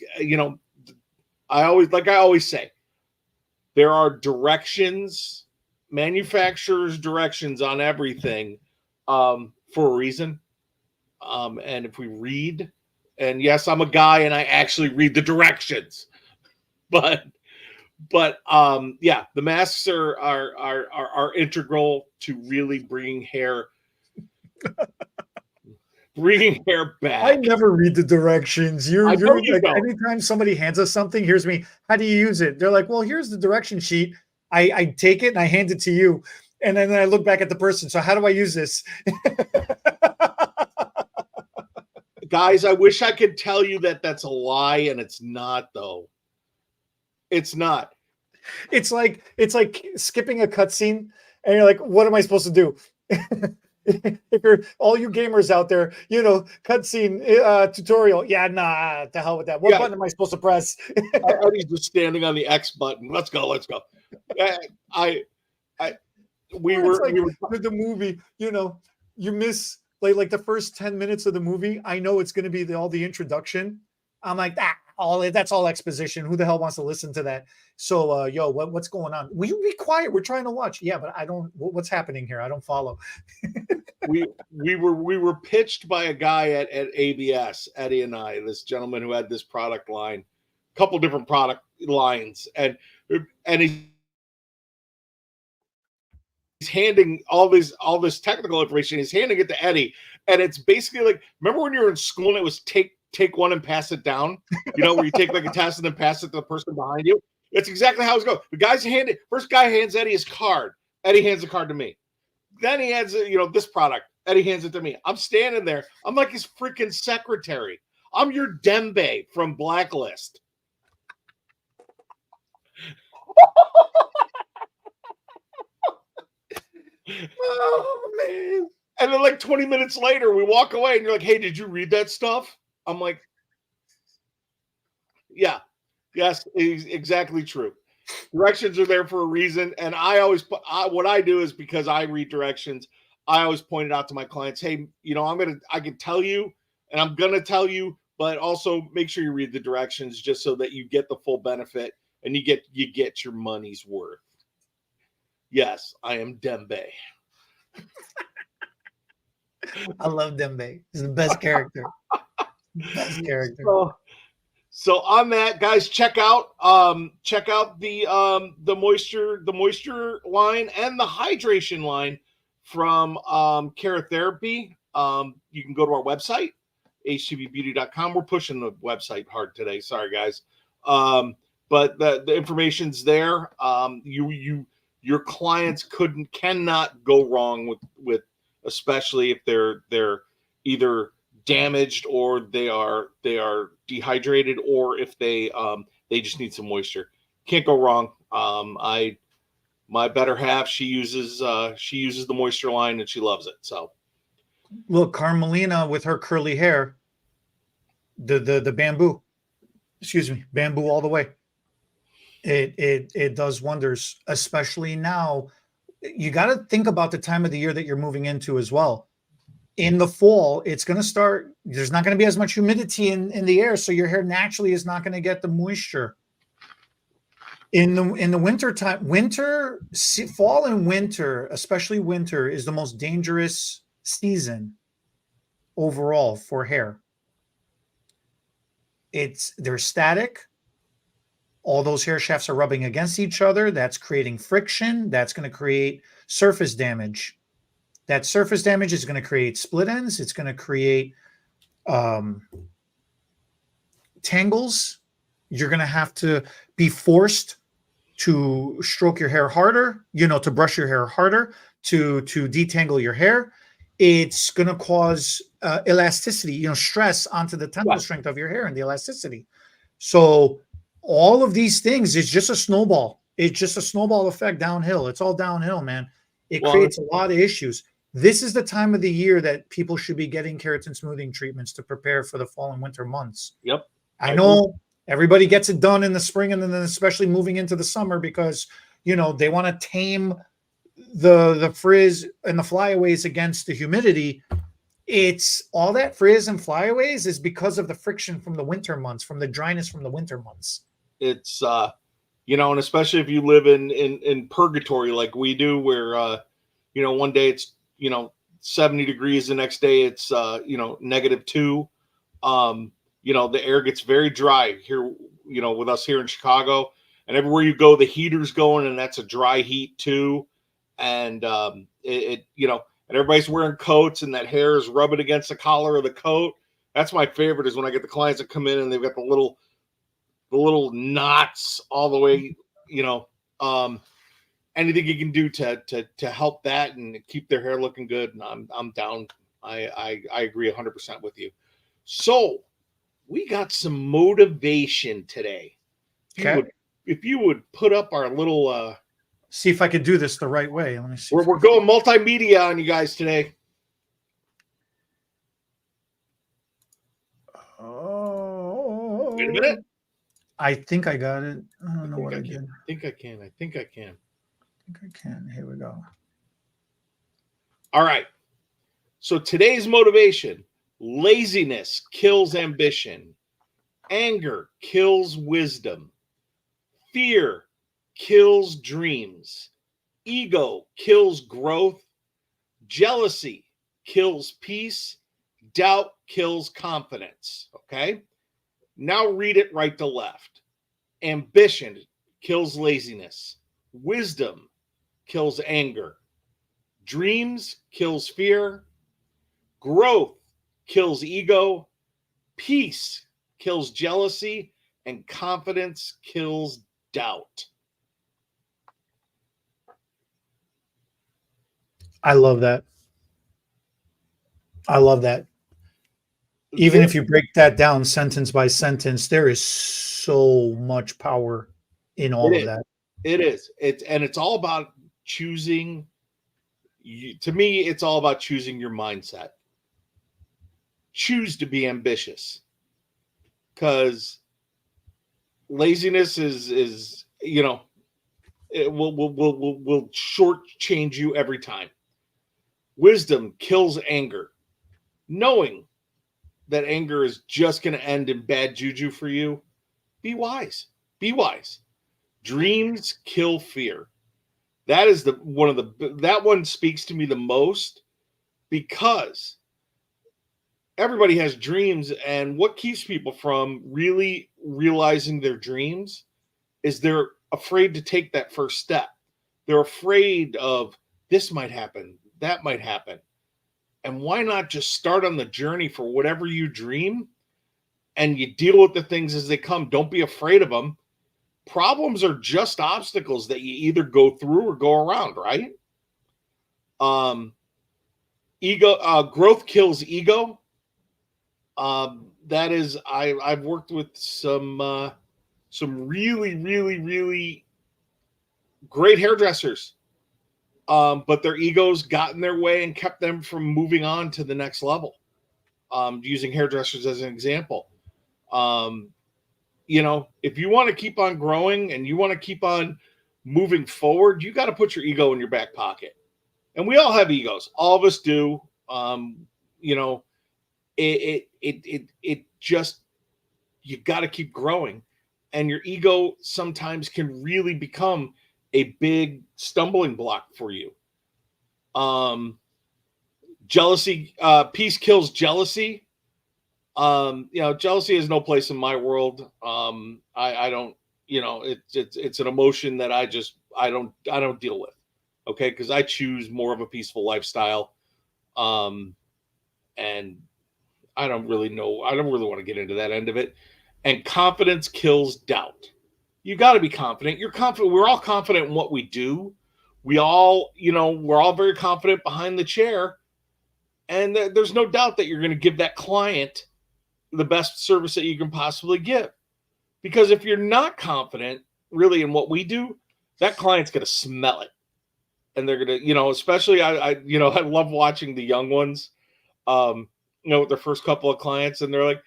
I always say, there are directions, manufacturers' directions on everything, for a reason. And if we read, and yes, I'm a guy and I actually read the directions, but the masks are integral to really bringing hair back. I never read the directions. You're like, anytime somebody hands us something, here's me, how do you use it? They're like, well, here's the direction sheet. I take it and I hand it to you. And then I look back at the person. So how do I use this? Guys, I wish I could tell you that that's a lie, and it's not, though. It's not. It's like skipping a cutscene, and you're like, what am I supposed to do? If you're all you gamers out there, cutscene tutorial. Yeah, nah, to hell with that. What button am I supposed to press? Eddie's just standing on the X button. Let's go. We were with the movie. You miss like the first 10 minutes of the movie. I know it's going to be all the introduction. I'm like, that's all exposition. Who the hell wants to listen to that? So, what's going on? Will you be quiet? We're trying to watch. Yeah, but I don't. What's happening here? I don't follow. we were pitched by a guy at ABS, Eddie and I, this gentleman who had this product line, a couple different product lines, and he's handing all this technical information. He's handing it to Eddie, and it's basically like, remember when you were in school and it was take take one and pass it down. You know, where you take like a test and then pass it to the person behind you. That's exactly how it's going. The guy's first guy hands Eddie his card. Eddie hands the card to me. Then he hands this product. Eddie hands it to me. I'm standing there. I'm like his freaking secretary. I'm your Dembe from Blacklist. Oh, man. And then like 20 minutes later, we walk away and you're like, hey, did you read that stuff? I'm like, yeah, yes, exactly true. Directions are there for a reason. And I always put, what I do is because I read directions, I always point it out to my clients. Hey, I can tell you and I'm going to tell you, but also make sure you read the directions just so that you get the full benefit and you get your money's worth. Yes, I am Dembe. I love Dembe. He's the best character. Best character. So on that, guys, check out the moisture line and the hydration line from Cara Therapy. You can go to our website, htbbeauty.com. We're pushing the website hard today. Sorry, guys. But the information's there. Your clients cannot go wrong with especially if they're either damaged or they are dehydrated, or if they just need some moisture. Can't go wrong. My better half, she uses the moisture line and she loves it. So look, Carmelina with her curly hair, the bamboo, bamboo all the way. It does wonders, especially now. You got to think about the time of the year that you're moving into as well. In the fall, it's going to start. There's not going to be as much humidity in the air, so your hair naturally is not going to get the moisture. In the winter time, fall and winter, especially winter, is the most dangerous season overall for hair. They're static. All those hair shafts are rubbing against each other. That's creating friction. That's going to create surface damage. That surface damage is going to create split ends. It's going to create tangles. You're going to have to be forced to stroke your hair harder, to brush your hair harder, to detangle your hair. It's going to cause elasticity, stress onto the tensile strength of your hair and the elasticity. So all of these things is just a snowball. It's just a snowball effect downhill. It's all downhill, man. It creates a lot of issues. This is the time of the year that people should be getting keratin smoothing treatments to prepare for the fall and winter months. Yep. I know everybody gets it done in the spring and then especially moving into the summer because, they want to tame the frizz and the flyaways against the humidity. It's all that frizz and flyaways is because of the friction from the winter months, from the dryness from the winter months. It's and especially if you live in purgatory like we do, where one day it's 70 degrees, the next day it's -2. The air gets very dry here, with us here in Chicago, and everywhere you go the heater's going, and that's a dry heat too. And and everybody's wearing coats and that hair is rubbing against the collar of the coat. That's my favorite, is when I get the clients that come in and they've got the little knots all the way, anything you can do to help that and keep their hair looking good. And I'm down. I agree 100% with you. So we got some motivation today. Okay. If you would put up our little, see if I could do this the right way. Let me see. We're going multimedia on you guys today. Oh, wait a minute. I think I got it. I don't know what I did. I think I can. Here we go. All right. So today's motivation: laziness kills ambition. Anger kills wisdom. Fear kills dreams. Ego kills growth. Jealousy kills peace. Doubt kills confidence. Okay? Now read it right to left. Ambition kills laziness. Wisdom kills anger. Dreams kills fear. Growth kills ego. Peace kills jealousy, and confidence kills doubt. I love that. I love that. Even if you break that down sentence by sentence, there is so much power in all of that. It is. It's all about choosing. To me, it's all about choosing your mindset. Choose to be ambitious, because laziness is it will shortchange you every time. Wisdom kills anger. Knowing that anger is just going to end in bad juju for you, be wise. Be wise. Dreams kill fear. That is that one speaks to me the most, because everybody has dreams, and what keeps people from really realizing their dreams is they're afraid to take that first step. They're afraid of, this might happen, that might happen. And why not just start on the journey for whatever you dream, and you deal with the things as they come? Don't be afraid of them. Problems are just obstacles that you either go through or go around, right? Growth kills ego. That is, I've worked with some really, really, really great hairdressers, but their egos got in their way and kept them from moving on to the next level. Using hairdressers as an example. If you want to keep on growing and you want to keep on moving forward, you got to put your ego in your back pocket. And we all have egos. All of us do. It just, you got to keep growing. And your ego sometimes can really become a big stumbling block for you. Jealousy, peace kills jealousy. Jealousy has no place in my world. I don't, it's an emotion that I don't deal with. Okay. Cause I choose more of a peaceful lifestyle. And I don't really want to get into that end of it. And confidence kills doubt. You got to be confident. You're confident. We're all confident in what we do. We're all very confident behind the chair. And there's no doubt that you're going to give that client the best service that you can possibly give. Because if you're not confident really in what we do, that client's going to smell it. And they're going to, especially I love watching the young ones, with their first couple of clients, and they're like,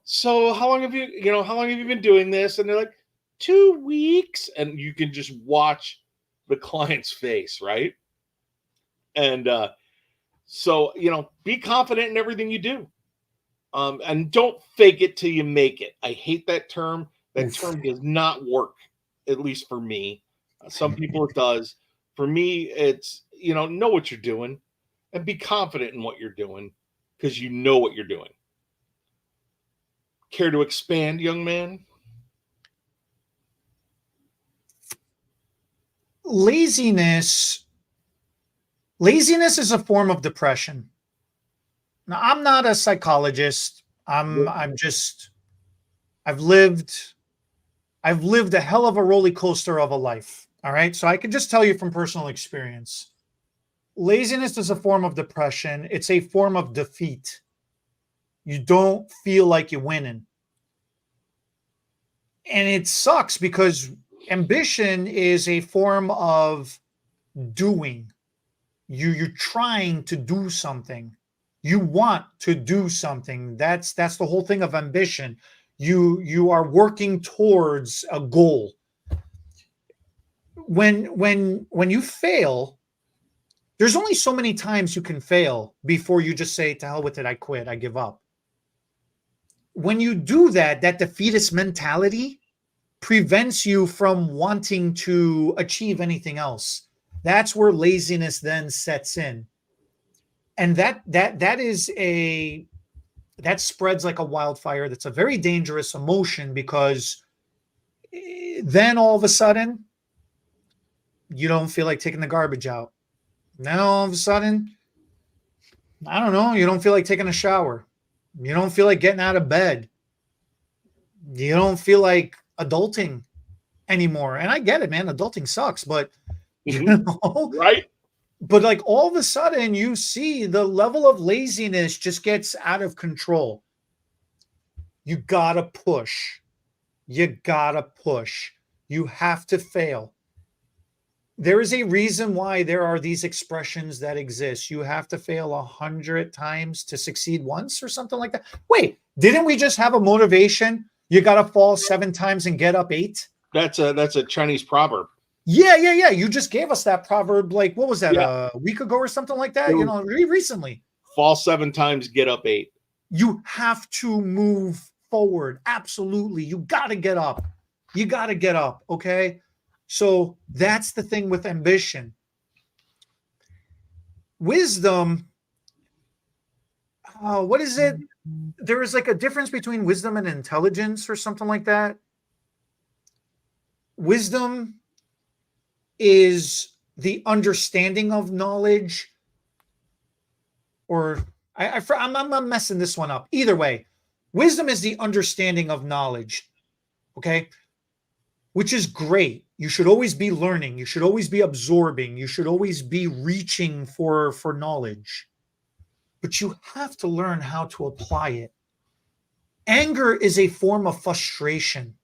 so how long have you been doing this? And they're like, 2 weeks. And you can just watch the client's face. Right. And, so, be confident in everything you do. And don't fake it till you make it. I hate that term. That term does not work, at least for me. Some people it does. For me, it's, know what you're doing and be confident in what you're doing, because you know what you're doing. Care to expand, young man? Laziness is a form of depression. Now, I'm not a psychologist. I've lived a hell of a roller coaster of a life. All right. So I can just tell you from personal experience. Laziness is a form of depression. It's a form of defeat. You don't feel like you're winning. And it sucks, because ambition is a form of doing. You're trying to do something. You want to do something. That's the whole thing of ambition. You are working towards a goal. When you fail, there's only so many times you can fail before you just say, to hell with it, I quit, I give up. When you do that defeatist mentality prevents you from wanting to achieve anything else. That's where laziness then sets in. And that spreads like a wildfire. That's a very dangerous emotion, because then all of a sudden you don't feel like taking the garbage out. Then all of a sudden, I don't know, you don't feel like taking a shower. You don't feel like getting out of bed. You don't feel like adulting anymore. And I get it, man. Adulting sucks, but you know, Right? but like all of a sudden you see the level of laziness just gets out of control. You gotta push. You gotta push. You have to fail. There is a reason why there are these expressions that exist. You have to fail 100 times to succeed once or something like that. Wait, didn't we just have a motivation? You got to fall 7 times and get up 8. That's a Chinese proverb. Yeah. You just gave us that proverb. Like, what was that? Yeah. A week ago or something like that? You know, recently. Fall 7 times, get up 8. You have to move forward. Absolutely. You got to get up. You got to get up. Okay. So that's the thing with ambition. Wisdom, what is it? There is like a difference between wisdom and intelligence or something like that. Wisdom is the understanding of knowledge, or I'm messing this one up. Either way, wisdom is the understanding of knowledge. Okay. Which is great. You should always be learning. You should always be absorbing. You should always be reaching for knowledge. But you have to learn how to apply it. Anger is a form of frustration.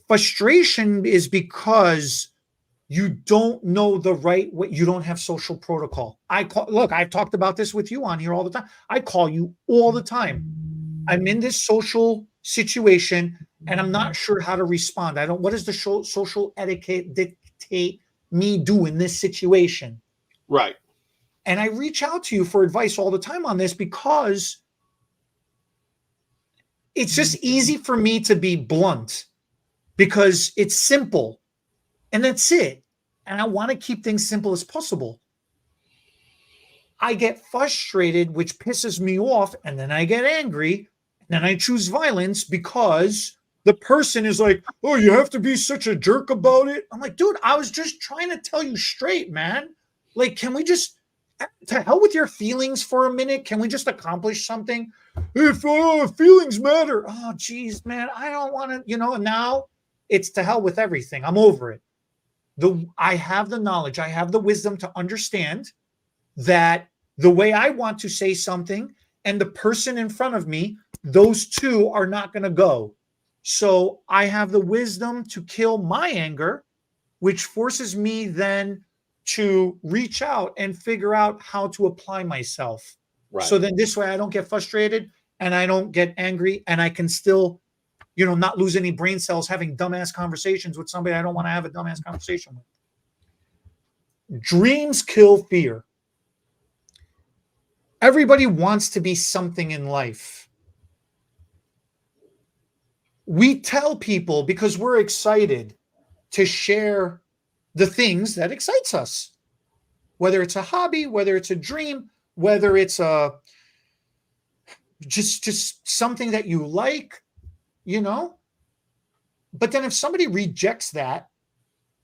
Frustration is because you don't know the right way. You don't have social protocol. Look, I've talked about this with you on here all the time. I call you all the time. I'm in this social situation and I'm not sure how to respond. What does the social etiquette dictate me do in this situation? Right. And I reach out to you for advice all the time on this because it's just easy for me to be blunt because it's simple and that's it. And I want to keep things simple as possible. I get frustrated, which pisses me off, and then I get angry, and then I choose violence because the person is like, oh, you have to be such a jerk about it. I'm like, dude, I was just trying to tell you straight, man. Like, can we just, to hell with your feelings for a minute? Can we just accomplish something? If feelings matter. Oh, geez, man, I don't want to, and now it's to hell with everything. I'm over it. I have the knowledge. I have the wisdom to understand that the way I want to say something and the person in front of me, those two are not going to go. So I have the wisdom to kill my anger, which forces me then to reach out and figure out how to apply myself. Right. So then this way I don't get frustrated and I don't get angry and I can still, not lose any brain cells having dumbass conversations with somebody I don't want to have a dumbass conversation with. Dreams kill fear. Everybody wants to be something in life. We tell people because we're excited to share the things that excites us, whether it's a hobby, whether it's a dream, whether it's just something that you like, But then if somebody rejects that,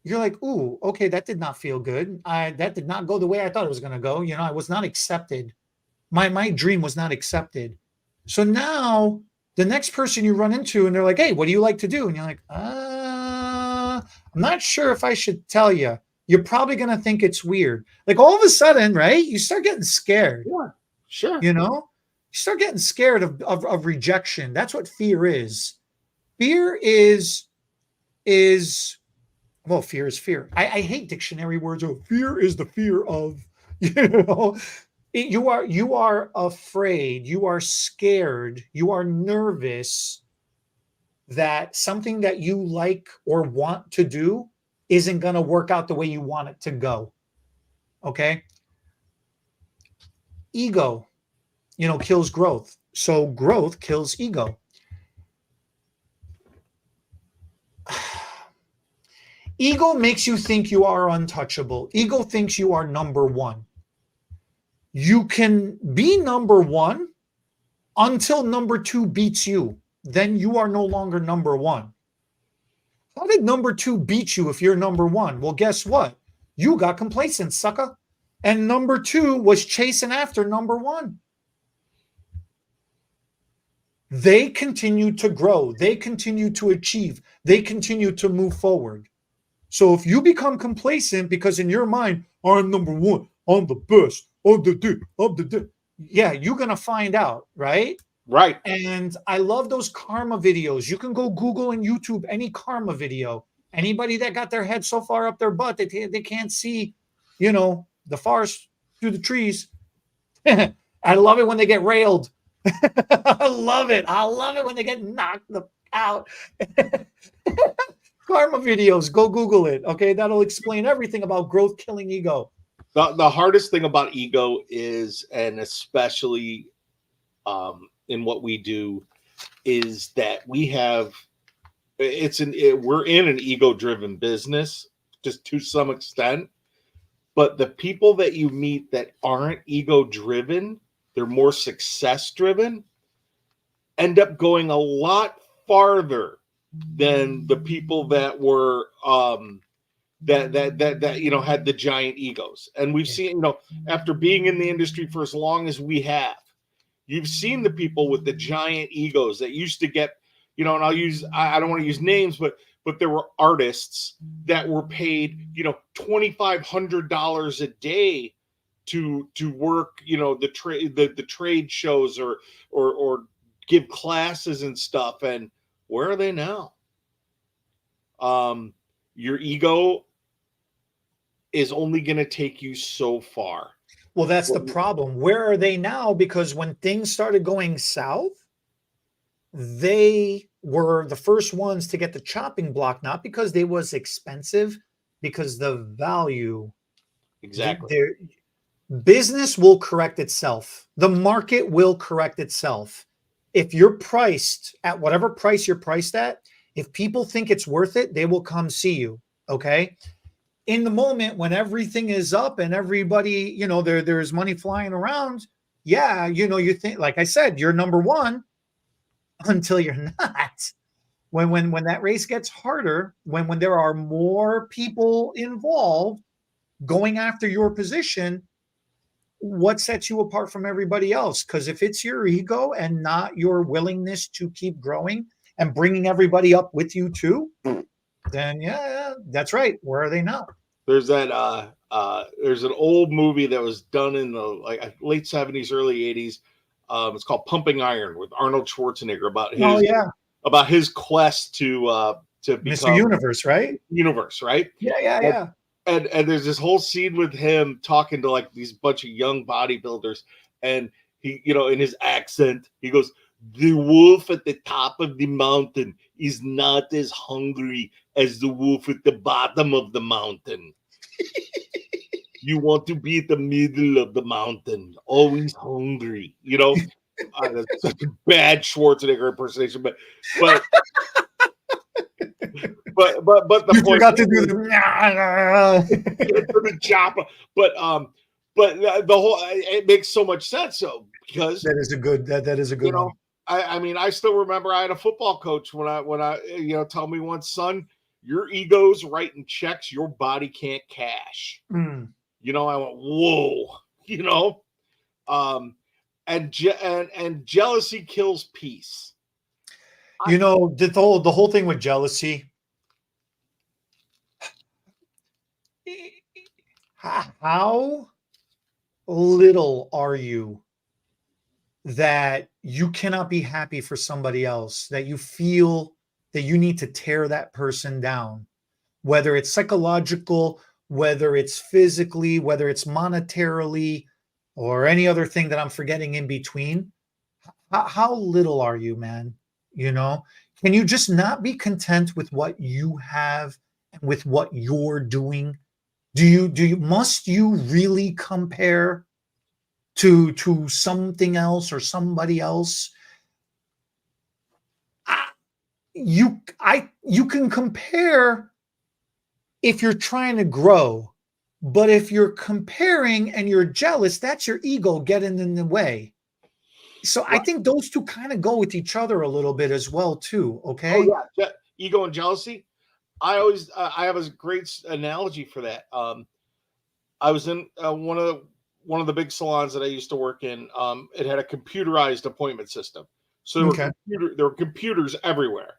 you're like, ooh, okay, that did not feel good. That did not go the way I thought it was going to go. I was not accepted. My dream was not accepted. So now the next person you run into and they're like, hey, what do you like to do? And you're like, I'm not sure if I should tell you. You're probably going to think it's weird. Like all of a sudden, right? You start getting scared. Yeah, sure. You start getting scared of rejection. That's what fear is. Fear is well, fear is fear. I hate dictionary words. Oh, fear is the fear of, you are afraid, you are scared, you are nervous that something that you like or want to do isn't going to work out the way you want it to go. Okay. Ego, kills growth. So growth kills ego. Ego makes you think you are untouchable. Ego thinks you are number one. You can be number one until number two beats you. Then you are no longer number one. How did number two beat you if you're number one? Well, guess what? You got complacent, sucker. And number two was chasing after number one. they continue to grow, they continue to achieve, they continue to move forward. So if you become complacent because in your mind, I'm number one, I'm the best, I'm the yeah, you're gonna find out, right? Right. And I love those karma videos. You can go Google and YouTube any karma video. Anybody that got their head so far up their butt that they can't see, the forest through the trees. I love it when they get railed. I love it. I love it when they get knocked out. Karma videos. Go Google it. Okay, that'll explain everything about growth killing ego. The hardest thing about ego is, and especially in what we do, is that we're in an ego-driven business, just to some extent. But the people that you meet that aren't ego-driven, they're more success-driven, end up going a lot farther than the people that were that had the giant egos. And we've seen, after being in the industry for as long as we have, you've seen the people with the giant egos that used to get, and I don't want to use names, but there were artists that were paid, $2,500 a day to work, the trade shows or give classes and stuff. And where are they now? Your ego is only going to take you so far. Well, that's the problem. Where are they now? Because when things started going south, they were the first ones to get the chopping block, not because they was expensive, because the value. Exactly. Business will correct itself. The market will correct itself. If you're priced at whatever price you're priced at, if people think it's worth it, they will come see you. Okay. In the moment when everything is up and everybody, there's money flying around. Yeah. You think, like I said, you're number one until you're not. When that race gets harder, when there are more people involved going after your position, what sets you apart from everybody else? Because if it's your ego and not your willingness to keep growing and bringing everybody up with you too, then yeah, that's right. Where are they now? There's that there's an old movie that was done in the late 70s, early 80s. It's called Pumping Iron with Arnold Schwarzenegger about his quest to become Mr. Universe, right? Universe, right? Yeah. And there's this whole scene with him talking to like these bunch of young bodybuilders, and he, in his accent, he goes, "The wolf at the top of the mountain is not as hungry as the wolf at the bottom of the mountain. You want to be at the middle of the mountain, always hungry." That's such a bad Schwarzenegger impersonation, but the you point forgot to do the chopper. But the whole, it makes so much sense. So because that is a good one. I still remember I had a football coach when I tell me once, son, your ego's writing checks your body can't cash. I went, whoa, and jealousy kills peace. The whole thing with jealousy. How little are you that you cannot be happy for somebody else, that you feel that you need to tear that person down, whether it's psychological, whether it's physically, whether it's monetarily, or any other thing that I'm forgetting in between? How little are you, man? Can you just not be content with what you have and with what you're doing? Must you really compare to something else or somebody else? You can compare if you're trying to grow, but if you're comparing and you're jealous, that's your ego getting in the way. So right. I think those two kind of go with each other a little bit as well too. Okay. Oh yeah, ego and jealousy. I always I have a great analogy for that. I was in one of the big salons that I used to work in. It had a computerized appointment system. So Okay. there were computers everywhere,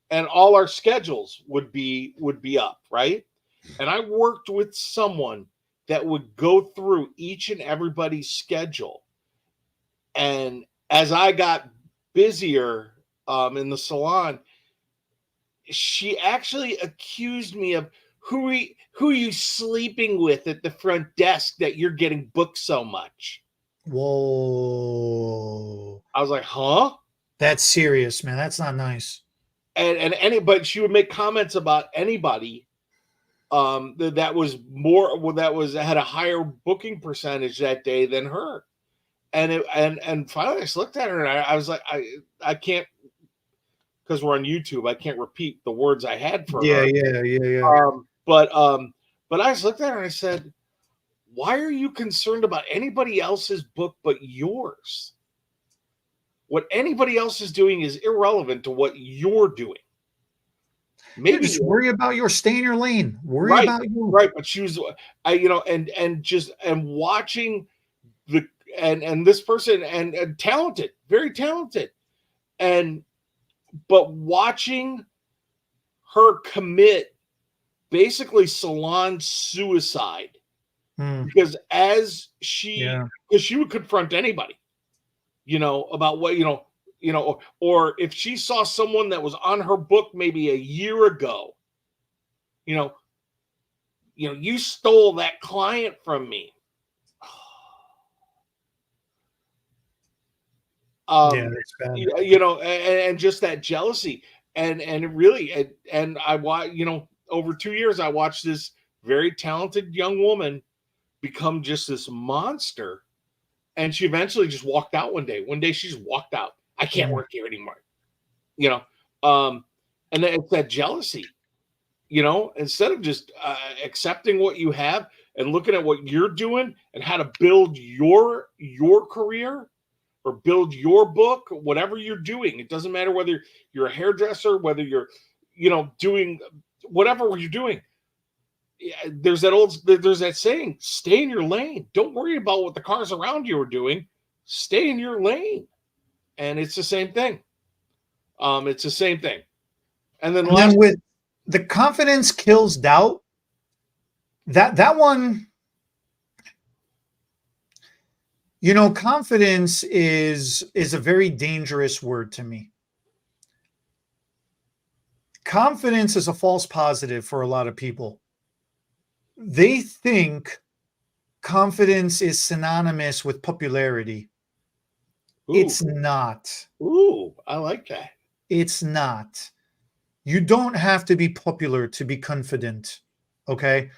and all our schedules would be up, right? And I worked with someone that would go through each and everybody's schedule. And as I got busier in the salon, she actually accused me of who are you sleeping with at the front desk that you're getting booked so much. Whoa. I was like, huh? That's serious, man. That's not nice. But she would make comments about anybody that was had a higher booking percentage that day than her. And finally I just looked at her and I was like, I can't, because we're on YouTube, I can't repeat the words I had for Yeah, her. yeah. But I just looked at her and I said, why are you concerned about anybody else's book but yours? What anybody else is doing is irrelevant to what you're doing. Maybe just worry about stay in your lane. Worry about you. Right. But she was, and watching and this person and talented, very talented. But watching her commit basically salon suicide, because because she would confront anybody, about what, or if she saw someone that was on her book maybe a year ago, you stole that client from me. That's bad. And just that jealousy, and it really, and I watch, over 2 years, I watched this very talented young woman become just this monster, and she eventually just walked out one day. One day she just walked out. I can't work here anymore. And then it's that jealousy. Instead of just accepting what you have and looking at what you're doing and how to build your career or build your book, whatever you're doing. It doesn't matter whether you're a hairdresser, whether you're, doing whatever you're doing. There's that saying, stay in your lane. Don't worry about what the cars around you are doing. Stay in your lane. And it's the same thing. It's the same thing. And then with the confidence kills doubt, that one, confidence is a very dangerous word to me. Confidence is a false positive for a lot of people. They think confidence is synonymous with popularity. Ooh. It's not. Ooh, I like that. It's not. You don't have to be popular to be confident, okay?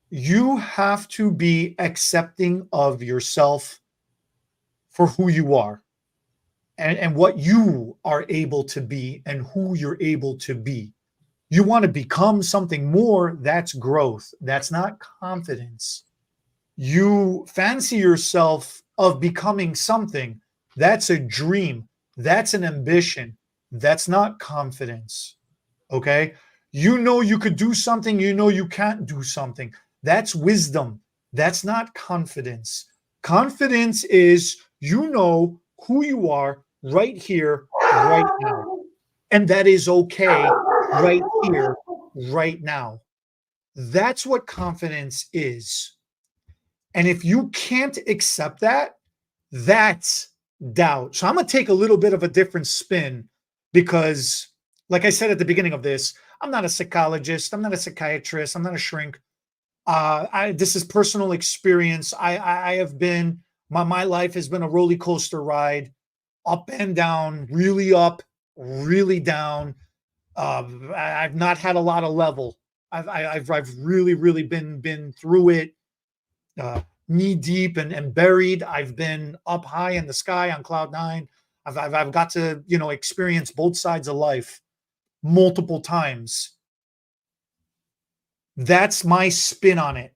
You have to be accepting of yourself for who you are and what you are able to be and who you're able to be. You want to become something more, that's growth. That's not confidence. You fancy yourself of becoming something, that's a dream. That's an ambition. That's not confidence. Okay? You could do something, you can't do something. That's wisdom. That's not confidence. Confidence is who you are right here, right now. And that is okay right here, right now. That's what confidence is. And if you can't accept that, that's doubt. So I'm going to take a little bit of a different spin because, like I said at the beginning of this, I'm not a psychologist. I'm not a psychiatrist. I'm not a shrink. This is personal experience. I have been, my life has been a roller coaster ride, up and down, really up, really down. I've not had a lot of level. I've really, really been through it, knee deep and buried. I've been up high in the sky on cloud nine. I've got to, experience both sides of life multiple times. That's my spin on it.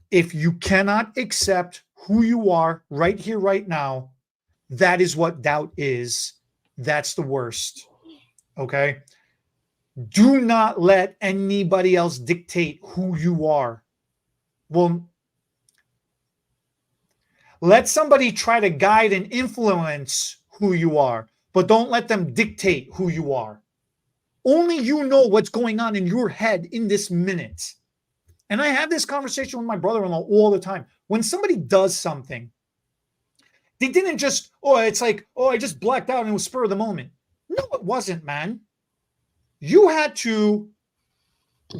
If you cannot accept who you are right here, right now, that is what doubt is. That's the worst. Okay. Do not let anybody else dictate who you are. Well, let somebody try to guide and influence who you are, but don't let them dictate who you are. Only you know what's going on in your head in this minute. And I have this conversation with my brother-in-law all the time. When somebody does something, they didn't just, it's like, I just blacked out and it was spur of the moment. No, it wasn't, man. You had to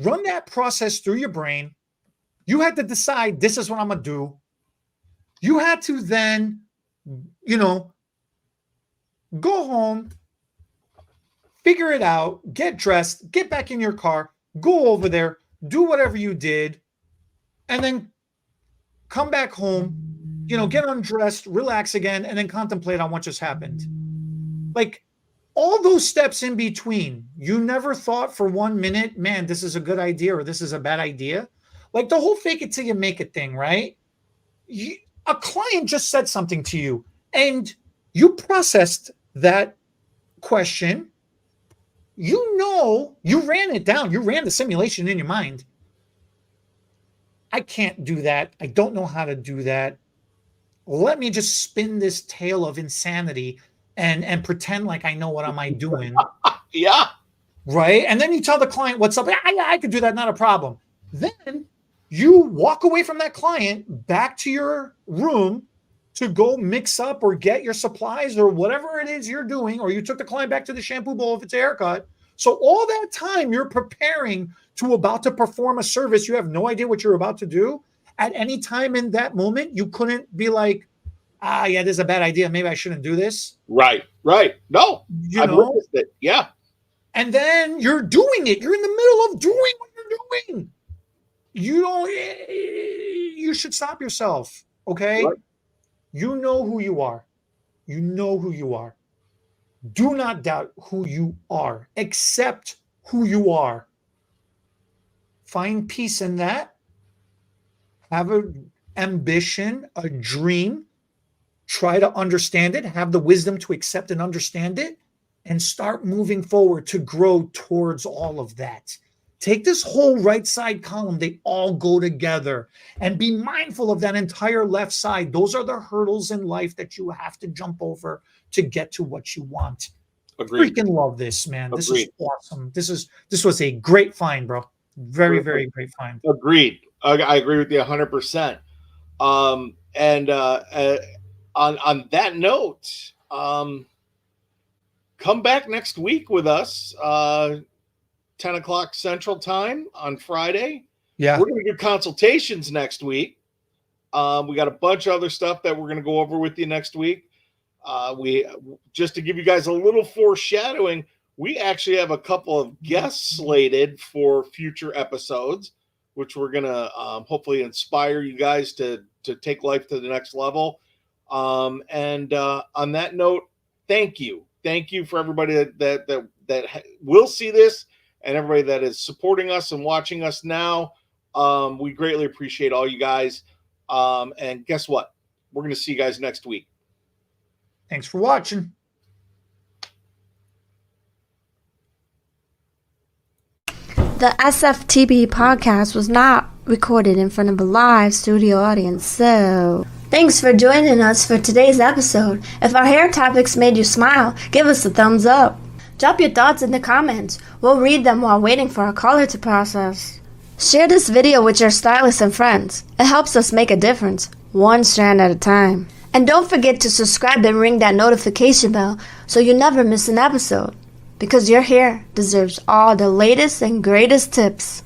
run that process through your brain. You had to decide, this is what I'm going to do. You had to then, go home, figure it out, get dressed, get back in your car, go over there, do whatever you did, and then come back home, get undressed, relax again, and then contemplate on what just happened. Like, all those steps in between, you never thought for 1 minute, man, this is a good idea or this is a bad idea. Like the whole fake it till you make it thing, right? A client just said something to you and you processed that question. You ran it down. You ran the simulation in your mind. I can't do that. I don't know how to do that. Let me just spin this tale of insanity and pretend like I know what am I doing. Yeah. Right. And then you tell the client what's up. I could do that. Not a problem. Then you walk away from that client back to your room to go mix up or get your supplies or whatever it is you're doing, or you took the client back to the shampoo bowl if it's a haircut. So all that time you're preparing to about to perform a service. You have no idea what you're about to do. At any time in that moment, you couldn't be like, yeah, this is a bad idea. Maybe I shouldn't do this. Right. No, I've witnessed it. Yeah. And then you're doing it. You're in the middle of doing what you're doing. You should stop yourself. Okay. Right. You know who you are. You know who you are. Do not doubt who you are. Accept who you are. Find peace in that. Have an ambition, a dream. Try to understand it. Have the wisdom to accept and understand it. And start moving forward to grow towards all of that. Take this whole right side column. They all go together. And be mindful of that entire left side. Those are the hurdles in life that you have to jump over to get to what you want. Agreed. Freaking love this, man. Agreed. This is awesome. This was a great find, bro. Very, very great find. Agreed. I agree with you 100%. And on that note, come back next week with us, 10 o'clock Central Time on Friday. Yeah. We're going to do consultations next week. We got a bunch of other stuff that we're going to go over with you next week. We just to give you guys a little foreshadowing, we actually have a couple of guests slated for future episodes, which we're going to hopefully inspire you guys to take life to the next level. And on that note, thank you. Thank you for everybody that will see this and everybody that is supporting us and watching us now. We greatly appreciate all you guys. And guess what? We're going to see you guys next week. Thanks for watching. The SFTB podcast was not recorded in front of a live studio audience, so thanks for joining us for today's episode. If our hair topics made you smile, give us a thumbs up. Drop your thoughts in the comments. We'll read them while waiting for our caller to process. Share this video with your stylists and friends. It helps us make a difference, one strand at a time. And don't forget to subscribe and ring that notification bell so you never miss an episode. Because your hair deserves all the latest and greatest tips.